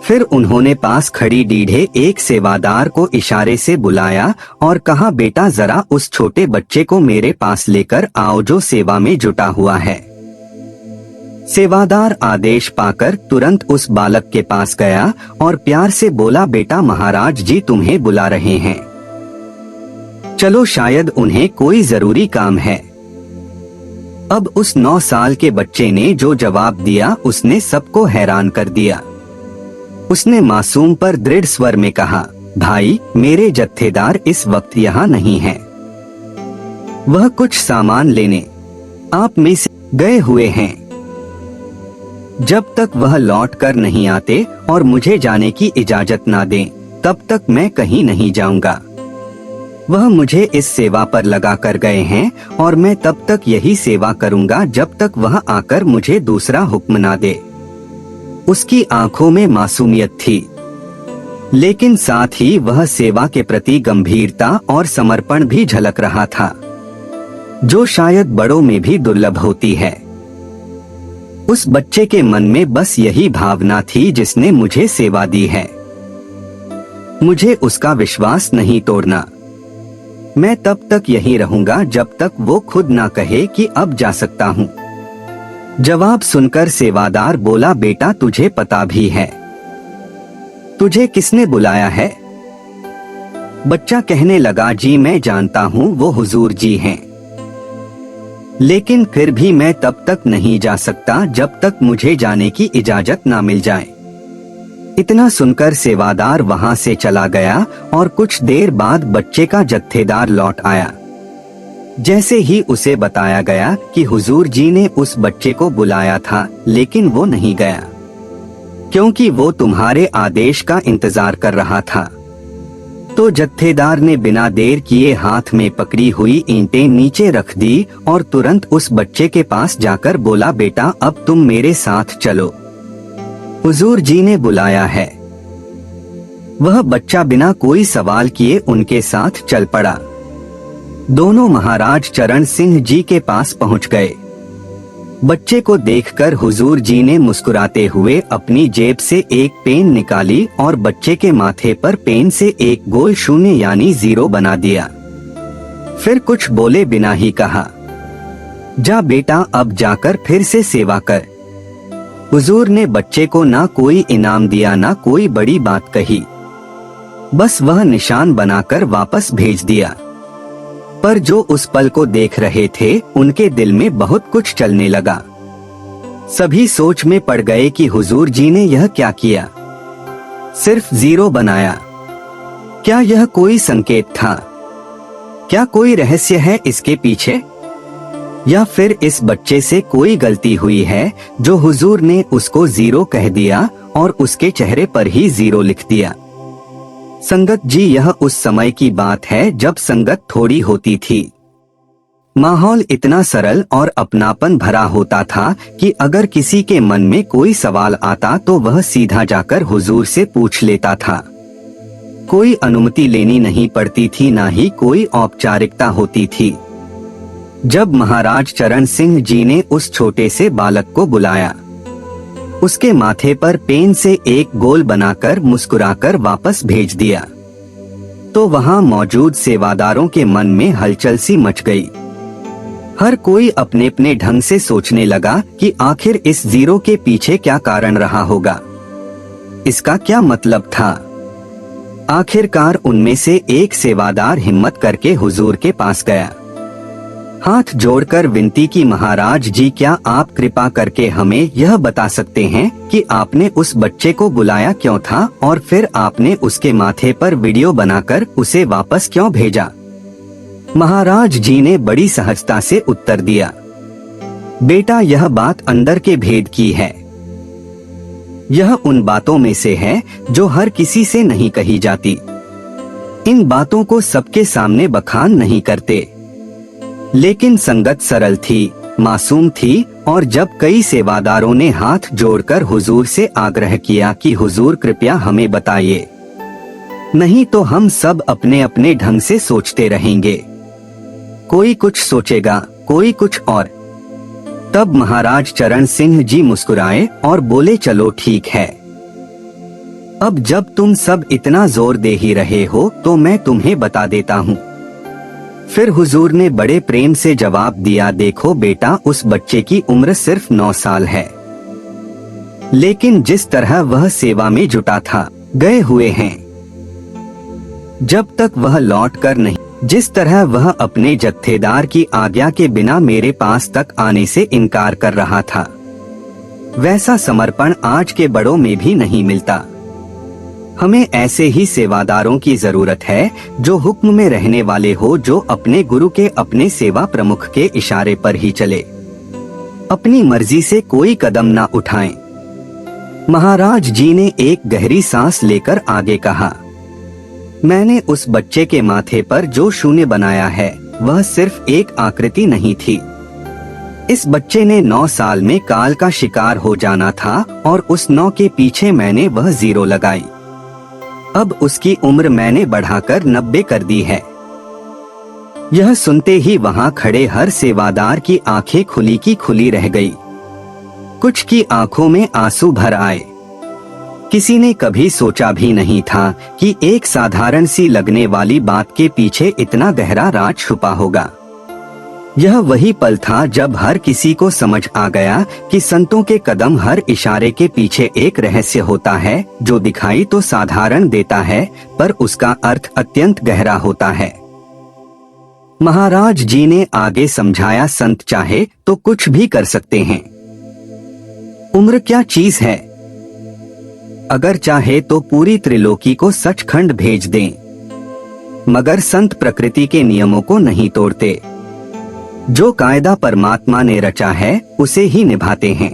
फिर उन्होंने पास खड़ी डीढ़े एक सेवादार को इशारे से बुलाया और कहा, बेटा जरा उस छोटे बच्चे को मेरे पास लेकर आओ जो सेवा में जुटा हुआ है। सेवादार आदेश पाकर तुरंत उस बालक के पास गया और प्यार से बोला, बेटा महाराज जी तुम्हें बुला रहे हैं, चलो शायद उन्हें कोई जरूरी काम है। अब उस 9 साल के बच्चे ने जो जवाब दिया उसने सबको हैरान कर दिया। उसने मासूम पर दृढ़ स्वर में कहा, भाई मेरे जत्थेदार इस वक्त यहाँ नहीं हैं। वह कुछ सामान लेने आप में से गए हुए हैं। जब तक वह लौट कर नहीं आते और मुझे जाने की इजाजत ना दें, तब तक मैं कहीं नहीं जाऊंगा। वह मुझे इस सेवा पर लगा कर गए हैं और मैं तब तक यही सेवा करूंगा जब तक वह आकर मुझे दूसरा हुक्म ना दे। उसकी आंखों में मासूमियत थी, लेकिन साथ ही वह सेवा के प्रति गंभीरता और समर्पण भी झलक रहा था, जो शायद बड़ों में भी दुर्लभ होती है। उस बच्चे के मन में बस यही भावना थी, जिसने मुझे सेवा दी है, मुझे उसका विश्वास नहीं तोड़ना। मैं तब तक यहीं रहूंगा जब तक वो खुद ना कहे कि अब जा सकता हूँ। जवाब सुनकर सेवादार बोला, बेटा तुझे पता भी है तुझे किसने बुलाया है? बच्चा कहने लगा, जी मैं जानता हूँ वो हुजूर जी हैं, लेकिन फिर भी मैं तब तक नहीं जा सकता जब तक मुझे जाने की इजाजत ना मिल जाए। इतना सुनकर सेवादार वहां से चला गया और कुछ देर बाद बच्चे का जत्थेदार लौट आया। जैसे ही उसे बताया गया कि हुजूर जी ने उस बच्चे को बुलाया था, लेकिन वो नहीं गया क्योंकि वो तुम्हारे आदेश का इंतजार कर रहा था। तो जत्थेदार ने बिना देर किए हाथ में पकड़ी हुई ईंटें नीचे रख दी और तुरंत उस बच्चे के पास जाकर बोला, बेटा अब तुम मेरे साथ चलो, हुजूर जी ने बुलाया है। वह बच्चा बिना कोई सवाल किए उनके साथ चल पड़ा। दोनों महाराज चरण सिंह जी के पास पहुंच गए। बच्चे को देखकर हुजूर जी ने मुस्कुराते हुए अपनी जेब से एक पेन निकाली और बच्चे के माथे पर पेन से एक गोल शून्य यानी 0 बना दिया। फिर कुछ बोले बिना ही कहा, जा बेटा अब जाकर फिर से सेवा कर। हुजूर ने बच्चे को ना कोई इनाम दिया ना कोई बड़ी बात कही, बस वह निशान बनाकर वापस भेज दिया। पर जो उस पल को देख रहे थे उनके दिल में बहुत कुछ चलने लगा। सभी सोच में पड़ गए कि हुजूर जी ने यह क्या किया, सिर्फ 0 बनाया। क्या यह कोई संकेत था? क्या कोई रहस्य है इसके पीछे? या फिर इस बच्चे से कोई गलती हुई है जो हुजूर ने उसको 0 कह दिया और उसके चेहरे पर ही 0 लिख दिया। संगत जी, यह उस समय की बात है जब संगत थोड़ी होती थी। माहौल इतना सरल और अपनापन भरा होता था कि अगर किसी के मन में कोई सवाल आता तो वह सीधा जाकर हुजूर से पूछ लेता था। कोई अनुमति लेनी नहीं पड़ती थी, ना ही कोई औपचारिकता होती थी। जब महाराज चरण सिंह जी ने उस छोटे से बालक को बुलाया, उसके माथे पर पेन से एक गोल बनाकर मुस्कुराकर वापस भेज दिया, तो वहां मौजूद सेवादारों के मन में हलचल सी मच गई। हर कोई अपने अपने ढंग से सोचने लगा कि आखिर इस 0 के पीछे क्या कारण रहा होगा, इसका क्या मतलब था। आखिरकार उनमें से एक सेवादार हिम्मत करके हुजूर के पास गया, हाथ जोड़कर विनती की, महाराज जी क्या आप कृपा करके हमें यह बता सकते हैं कि आपने उस बच्चे को बुलाया क्यों था और फिर आपने उसके माथे पर वीडियो बनाकर उसे वापस क्यों भेजा। महाराज जी ने बड़ी सहजता से उत्तर दिया, बेटा यह बात अंदर के भेद की है। यह उन बातों में से है जो हर किसी से नहीं कही जाती। इन बातों को सबके सामने बखान नहीं करते। लेकिन संगत सरल थी, मासूम थी और जब कई सेवादारों ने हाथ जोड़कर हुजूर से आग्रह किया कि हुजूर कृपया हमें बताइए, नहीं तो हम सब अपने अपने ढंग से सोचते रहेंगे, कोई कुछ सोचेगा कोई कुछ और। तब महाराज चरण सिंह जी मुस्कुराए और बोले, चलो ठीक है, अब जब तुम सब इतना जोर दे ही रहे हो तो मैं तुम्हें बता देता हूँ। फिर हुजूर ने बड़े प्रेम से जवाब दिया, देखो बेटा उस बच्चे की उम्र सिर्फ 9 साल है, लेकिन जिस तरह वह सेवा में जुटा था, गए हुए हैं जब तक वह लौट कर नहीं, जिस तरह वह अपने जत्थेदार की आज्ञा के बिना मेरे पास तक आने से इनकार कर रहा था, वैसा समर्पण आज के बड़ों में भी नहीं मिलता। हमें ऐसे ही सेवादारों की जरूरत है जो हुक्म में रहने वाले हो, जो अपने गुरु के अपने सेवा प्रमुख के इशारे पर ही चले, अपनी मर्जी से कोई कदम ना उठाएं। महाराज जी ने एक गहरी सांस लेकर आगे कहा, मैंने उस बच्चे के माथे पर जो शून्य बनाया है वह सिर्फ एक आकृति नहीं थी। इस बच्चे ने 9 साल में काल का शिकार हो जाना था और उस 9 के पीछे मैंने वह 0 लगाई। अब उसकी उम्र मैंने बढ़ाकर 90 कर दी है। यह सुनते ही वहां खड़े हर सेवादार की आंखें खुली की खुली रह गई। कुछ की आंखों में आंसू भर आए। किसी ने कभी सोचा भी नहीं था कि एक साधारण सी लगने वाली बात के पीछे इतना गहरा राज छुपा होगा। यह वही पल था जब हर किसी को समझ आ गया कि संतों के कदम हर इशारे के पीछे एक रहस्य होता है, जो दिखाई तो साधारण देता है पर उसका अर्थ अत्यंत गहरा होता है। महाराज जी ने आगे समझाया, संत चाहे तो कुछ भी कर सकते हैं। उम्र क्या चीज है? अगर चाहे तो पूरी त्रिलोकी को सचखंड भेज दें, मगर संत प्रकृति के नियमों को नहीं तोड़ते। जो कायदा परमात्मा ने रचा है उसे ही निभाते हैं।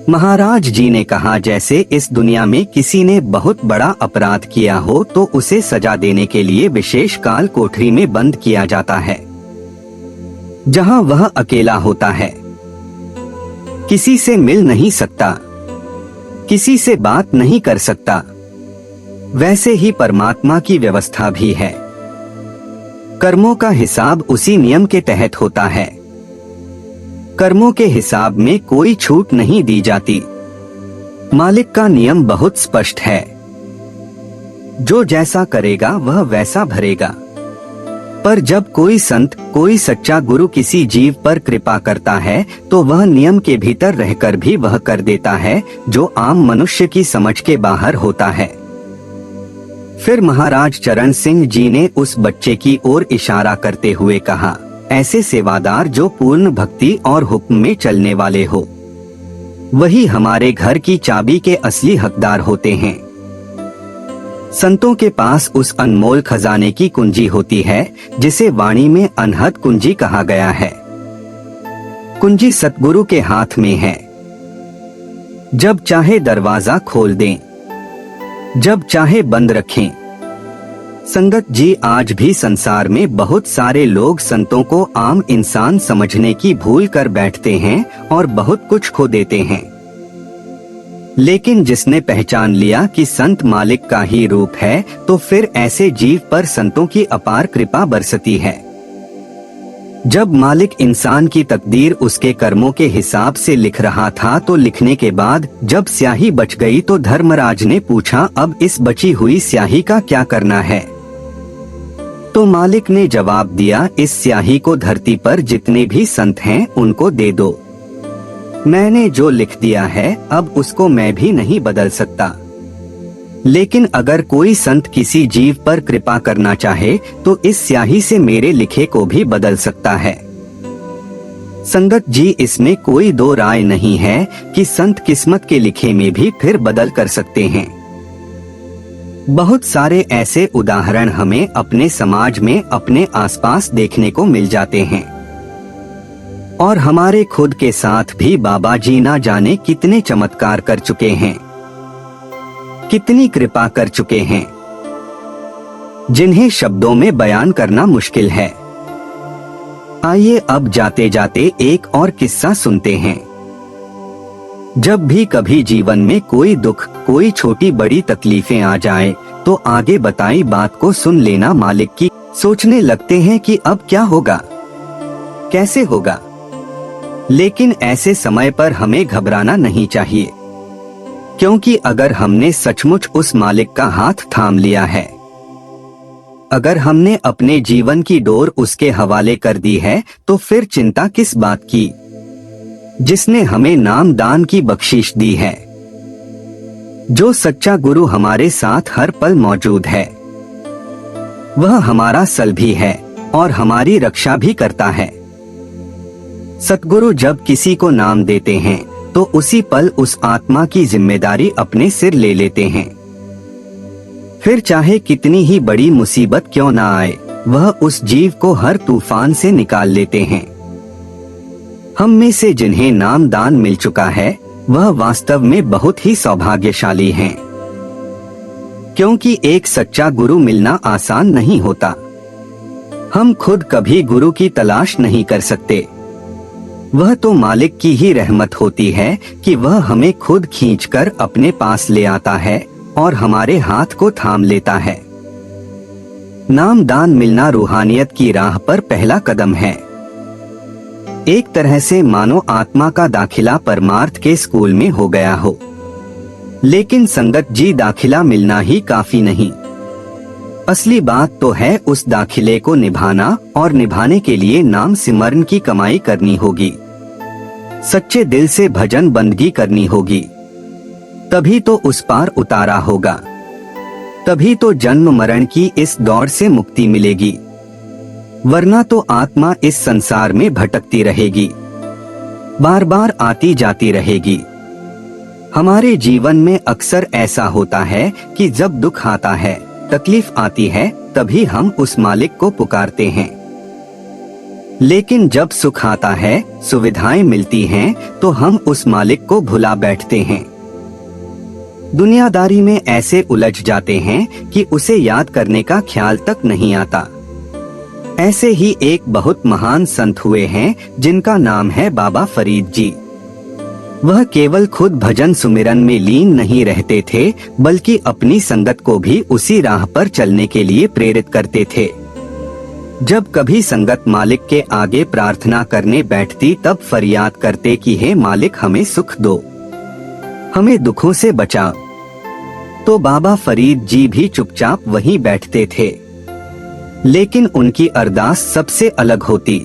महाराज जी ने कहा, जैसे इस दुनिया में किसी ने बहुत बड़ा अपराध किया हो तो उसे सजा देने के लिए विशेष काल कोठरी में बंद किया जाता है, जहां वह अकेला होता है, किसी से मिल नहीं सकता, किसी से बात नहीं कर सकता। वैसे ही परमात्मा की व्यवस्था भी है। कर्मों का हिसाब उसी नियम के तहत होता है। कर्मों के हिसाब में कोई छूट नहीं दी जाती। मालिक का नियम बहुत स्पष्ट है। जो जैसा करेगा वह वैसा भरेगा। पर जब कोई संत, कोई सच्चा गुरु किसी जीव पर कृपा करता है तो वह नियम के भीतर रहकर भी वह कर देता है जो आम मनुष्य की समझ के बाहर होता है। फिर महाराज चरण सिंह जी ने उस बच्चे की ओर इशारा करते हुए कहा, ऐसे सेवादार जो पूर्ण भक्ति और हुक्म में चलने वाले हो, वही हमारे घर की चाबी के असली हकदार होते हैं। संतों के पास उस अनमोल खजाने की कुंजी होती है जिसे वाणी में अनहद कुंजी कहा गया है। कुंजी सतगुरु के हाथ में है। जब चाहे दरवाजा खोल दें, जब चाहे बंद रखें। संगत जी, आज भी संसार में बहुत सारे लोग संतों को आम इंसान समझने की भूल कर बैठते हैं और बहुत कुछ खो देते हैं। लेकिन जिसने पहचान लिया कि संत मालिक का ही रूप है तो फिर ऐसे जीव पर संतों की अपार कृपा बरसती है। जब मालिक इंसान की तकदीर उसके कर्मों के हिसाब से लिख रहा था तो लिखने के बाद जब स्याही बच गई तो धर्मराज ने पूछा, अब इस बची हुई स्याही का क्या करना है? तो मालिक ने जवाब दिया, इस स्याही को धरती पर जितने भी संत हैं उनको दे दो। मैंने जो लिख दिया है अब उसको मैं भी नहीं बदल सकता। लेकिन अगर कोई संत किसी जीव पर कृपा करना चाहे तो इस स्याही से मेरे लिखे को भी बदल सकता है। संगत जी, इसमें कोई दो राय नहीं है कि संत किस्मत के लिखे में भी फिर बदल कर सकते हैं। बहुत सारे ऐसे उदाहरण हमें अपने समाज में अपने आसपास देखने को मिल जाते हैं। और हमारे खुद के साथ भी बाबा जी ना जाने कितने चमत्कार कर चुके हैं, कितनी कृपा कर चुके हैं, जिन्हें शब्दों में बयान करना मुश्किल है। आइए अब जाते जाते एक और किस्सा सुनते हैं। जब भी कभी जीवन में कोई दुख, कोई छोटी बड़ी तकलीफें आ जाए तो आगे बताई बात को सुन लेना मालिक की। सोचने लगते हैं कि अब क्या होगा, कैसे होगा। लेकिन ऐसे समय पर हमें घबराना नहीं चाहिए, क्योंकि अगर हमने सचमुच उस मालिक का हाथ थाम लिया है, अगर हमने अपने जीवन की डोर उसके हवाले कर दी है तो फिर चिंता किस बात की, जिसने हमें नाम दान की बख्शीश दी है। जो सच्चा गुरु हमारे साथ हर पल मौजूद है, वह हमारा सल भी है और हमारी रक्षा भी करता है। सतगुरु जब किसी को नाम देते हैं तो उसी पल उस आत्मा की जिम्मेदारी अपने सिर ले लेते हैं। फिर चाहे कितनी ही बड़ी मुसीबत क्यों ना आए, वह उस जीव को हर तूफान से निकाल लेते हैं। हम में से जिन्हें नाम दान मिल चुका है वह वास्तव में बहुत ही सौभाग्यशाली हैं, क्योंकि एक सच्चा गुरु मिलना आसान नहीं होता। हम खुद कभी गुरु की तलाश नहीं कर सकते। वह तो मालिक की ही रहमत होती है कि वह हमें खुद खींचकर अपने पास ले आता है और हमारे हाथ को थाम लेता है। नाम दान मिलना रूहानियत की राह पर पहला कदम है। एक तरह से मानो आत्मा का दाखिला परमार्थ के स्कूल में हो गया हो। लेकिन संगत जी, दाखिला मिलना ही काफी नहीं। असली बात तो है उस दाखिले को निभाना, और निभाने के लिए नाम सिमरन की कमाई करनी होगी, सच्चे दिल से भजन बंदगी करनी होगी। तभी तो उस पार उतारा होगा, तभी तो जन्म मरण की इस दौड़ से मुक्ति मिलेगी। वरना तो आत्मा इस संसार में भटकती रहेगी, बार बार आती जाती रहेगी। हमारे जीवन में अक्सर ऐसा होता है कि जब दुख आता है, तकलीफ आती है, तभी हम उस मालिक को पुकारते हैं। लेकिन जब सुख आता है, सुविधाएं मिलती हैं, तो हम उस मालिक को भुला बैठते हैं। दुनियादारी में ऐसे उलझ जाते हैं कि उसे याद करने का ख्याल तक नहीं आता। ऐसे ही एक बहुत महान संत हुए हैं जिनका नाम है बाबा फरीद जी। वह केवल खुद भजन सुमिरन में लीन नहीं रहते थे, बल्कि अपनी संगत को भी उसी राह पर चलने के लिए प्रेरित करते थे। जब कभी संगत मालिक के आगे प्रार्थना करने बैठती, तब फरियाद करते कि हे मालिक, हमें सुख दो, हमें दुखों से बचा। तो बाबा फरीद जी भी चुपचाप वहीं बैठते थे, लेकिन उनकी अरदास सबसे अलग होती।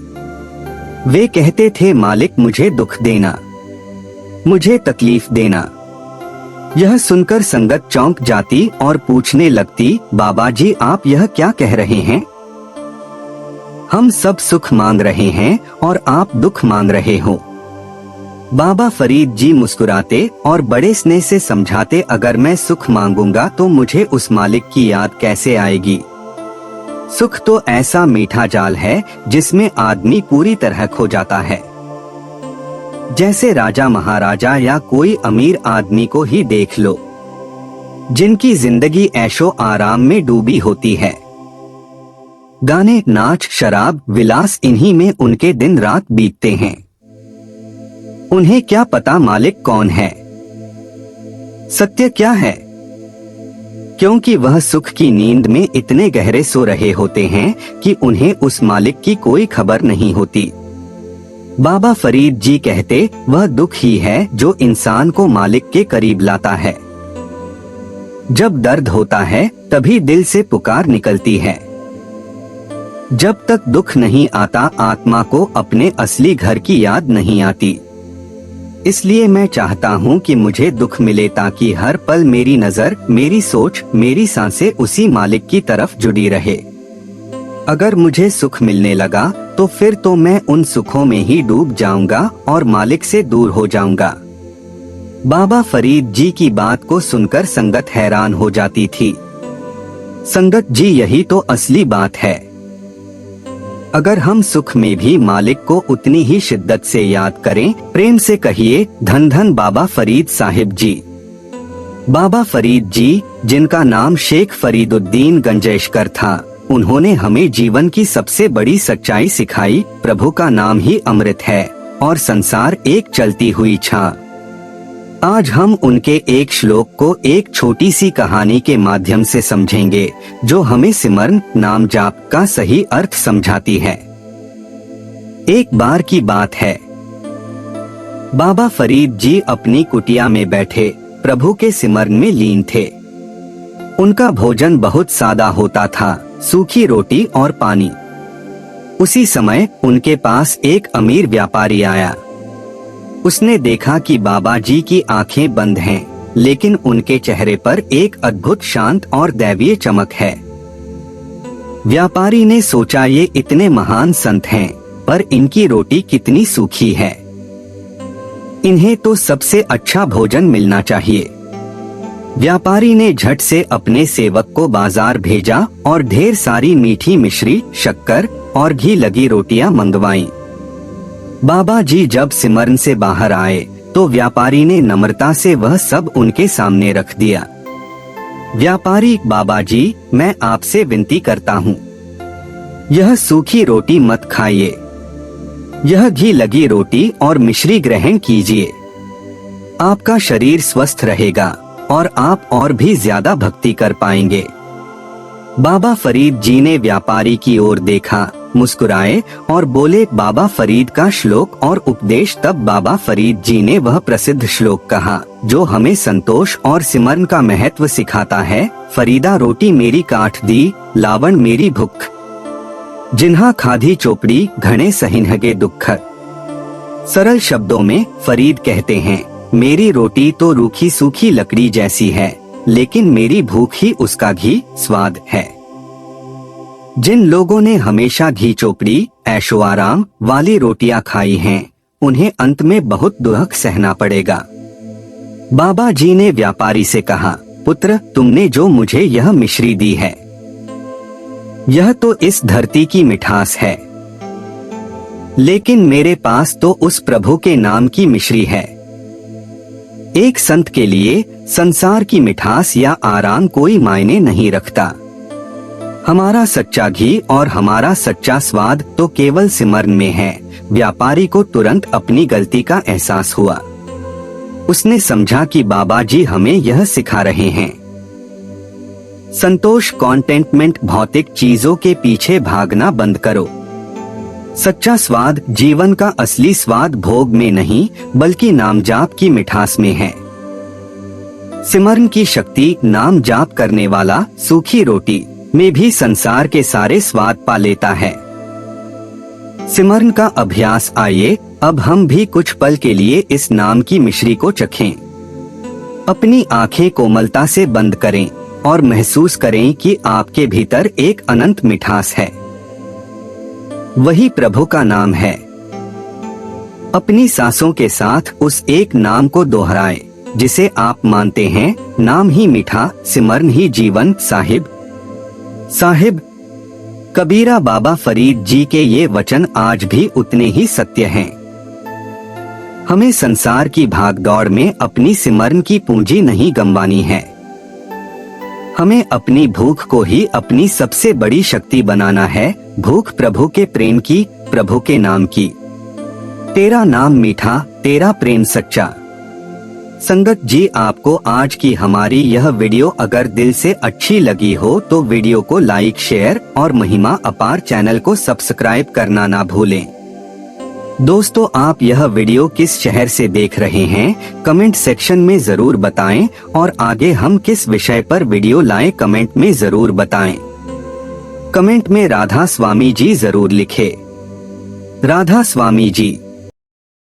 वे कहते थे, मालिक मुझे दुख देना, मुझे तकलीफ देना। यह सुनकर संगत चौंक जाती और पूछने लगती, बाबा जी आप यह क्या कह रहे हैं? हम सब सुख मांग रहे हैं और आप दुख मांग रहे हो। बाबा फरीद जी मुस्कुराते और बड़े स्नेह से समझाते, अगर मैं सुख मांगूंगा तो मुझे उस मालिक की याद कैसे आएगी? सुख तो ऐसा मीठा जाल है जिसमें आदमी पूरी तरह खो जाता है। जैसे राजा महाराजा या कोई अमीर आदमी को ही देख लो, जिनकी जिंदगी ऐशो आराम में डूबी होती है। गाने, नाच, शराब, विलास, इन्हीं में उनके दिन रात बीतते हैं। उन्हें क्या पता मालिक कौन है, सत्य क्या है, क्योंकि वह सुख की नींद में इतने गहरे सो रहे होते हैं कि उन्हें उस मालिक की कोई खबर नहीं होती। बाबा फरीद जी कहते, वह दुख ही है जो इंसान को मालिक के करीब लाता है। जब दर्द होता है तभी दिल से पुकार निकलती है। जब तक दुख नहीं आता, आत्मा को अपने असली घर की याद नहीं आती। इसलिए मैं चाहता हूँ कि मुझे दुख मिले, ताकि हर पल मेरी नजर, मेरी सोच, मेरी सांसें उसी मालिक की तरफ जुड़ी रहे। अगर मुझे सुख मिलने लगा तो फिर तो मैं उन सुखों में ही डूब जाऊंगा और मालिक से दूर हो जाऊंगा। बाबा फरीद जी की बात को सुनकर संगत हैरान हो जाती थी। संगत जी, यही तो असली बात है। अगर हम सुख में भी मालिक को उतनी ही शिद्दत से याद करें, प्रेम से कहिए, धन धन बाबा फरीद साहिब जी। बाबा फरीद जी, जिनका नाम शेख फरीदुद्दीन गंजेशकर था, उन्होंने हमें जीवन की सबसे बड़ी सच्चाई सिखाई। प्रभु का नाम ही अमृत है और संसार एक चलती हुई छां। आज हम उनके एक श्लोक को एक छोटी सी कहानी के माध्यम से समझेंगे, जो हमें सिमरन, नाम जाप का सही अर्थ समझाती है। एक बार की बात है, बाबा फरीद जी अपनी कुटिया में बैठे प्रभु के सिमरन में लीन थे। उनका भोजन बहुत सादा होता था, सूखी रोटी और पानी। उसी समय उनके पास एक अमीर व्यापारी आया। उसने देखा कि बाबा जी की आंखें बंद हैं, लेकिन उनके चेहरे पर एक अद्भुत शांत और दैवीय चमक है। व्यापारी ने सोचा, ये इतने महान संत हैं, पर इनकी रोटी कितनी सूखी है। इन्हें तो सबसे अच्छा भोजन मिलना चाहिए। व्यापारी ने झट से अपने सेवक को बाजार भेजा और ढेर सारी मीठी मिश्री, शक्कर और घी लगी रोटियां मंगवाईं। बाबा जी जब सिमरन से बाहर आए तो व्यापारी ने नम्रता से वह सब उनके सामने रख दिया। व्यापारी, बाबा जी, मैं आपसे विनती करता हूँ, यह सूखी रोटी मत खाइए, यह घी लगी रोटी और मिश्री ग्रहण कीजिए। आपका शरीर स्वस्थ रहेगा और आप और भी ज्यादा भक्ति कर पाएंगे। बाबा फरीद जी ने व्यापारी की ओर देखा, मुस्कुराए और बोले, बाबा फरीद का श्लोक और उपदेश। तब बाबा फरीद जी ने वह प्रसिद्ध श्लोक कहा जो हमें संतोष और सिमरन का महत्व सिखाता है। फरीदा रोटी मेरी काठ दी, लावण मेरी भुख, जिन्हा खाधी चोपड़ी, घणे सहिन्हगे दुख। सरल शब्दों में फरीद कहते हैं, मेरी रोटी तो रूखी सूखी लकड़ी जैसी है, लेकिन मेरी भूख ही उसका घी स्वाद है। जिन लोगों ने हमेशा घी चोपड़ी, ऐशो आराम वाली रोटियां खाई हैं, उन्हें अंत में बहुत दुख सहना पड़ेगा। बाबा जी ने व्यापारी से कहा, पुत्र, तुमने जो मुझे यह मिश्री दी है, यह तो इस धरती की मिठास है, लेकिन मेरे पास तो उस प्रभु के नाम की मिश्री है। एक संत के लिए संसार की मिठास या आराम कोई मायने नहीं रखता। हमारा सच्चा घी और हमारा सच्चा स्वाद तो केवल सिमरन में है। व्यापारी को तुरंत अपनी गलती का एहसास हुआ। उसने समझा कि बाबा जी हमें यह सिखा रहे हैं। संतोष, कॉन्टेंटमेंट, भौतिक चीजों के पीछे भागना बंद करो। सच्चा स्वाद, जीवन का असली स्वाद भोग में नहीं बल्कि नाम जाप की मिठास में है। सिमरन की शक्ति, नाम जाप करने वाला सूखी रोटी में भी संसार के सारे स्वाद पा लेता है। सिमरन का अभ्यास, आइए अब हम भी कुछ पल के लिए इस नाम की मिश्री को चखें। अपनी आंखें कोमलता से बंद करें और महसूस करें कि आपके भीतर एक अनंत मिठास है। वही प्रभु का नाम है। अपनी सांसों के साथ उस एक नाम को दोहराएं जिसे आप मानते हैं। नाम ही मीठा, सिमरन ही जीवन। साहिब साहिब। कबीरा बाबा फरीद जी के ये वचन आज भी उतने ही सत्य हैं। हमें संसार की भागदौड़ में अपनी सिमरन की पूंजी नहीं गंवानी है। हमें अपनी भूख को ही अपनी सबसे बड़ी शक्ति बनाना है। भूख प्रभु के प्रेम की, प्रभु के नाम की। तेरा नाम मीठा, तेरा प्रेम सच्चा। संगत जी, आपको आज की हमारी यह वीडियो अगर दिल से अच्छी लगी हो तो वीडियो को लाइक, शेयर और महिमा अपार चैनल को सब्सक्राइब करना ना भूलें। दोस्तों, आप यह वीडियो किस शहर से देख रहे हैं कमेंट सेक्शन में जरूर बताएं और आगे हम किस विषय पर वीडियो लाएं कमेंट में जरूर बताएं। कमेंट में राधा स्वामी जी जरूर लिखें। राधा स्वामी जी।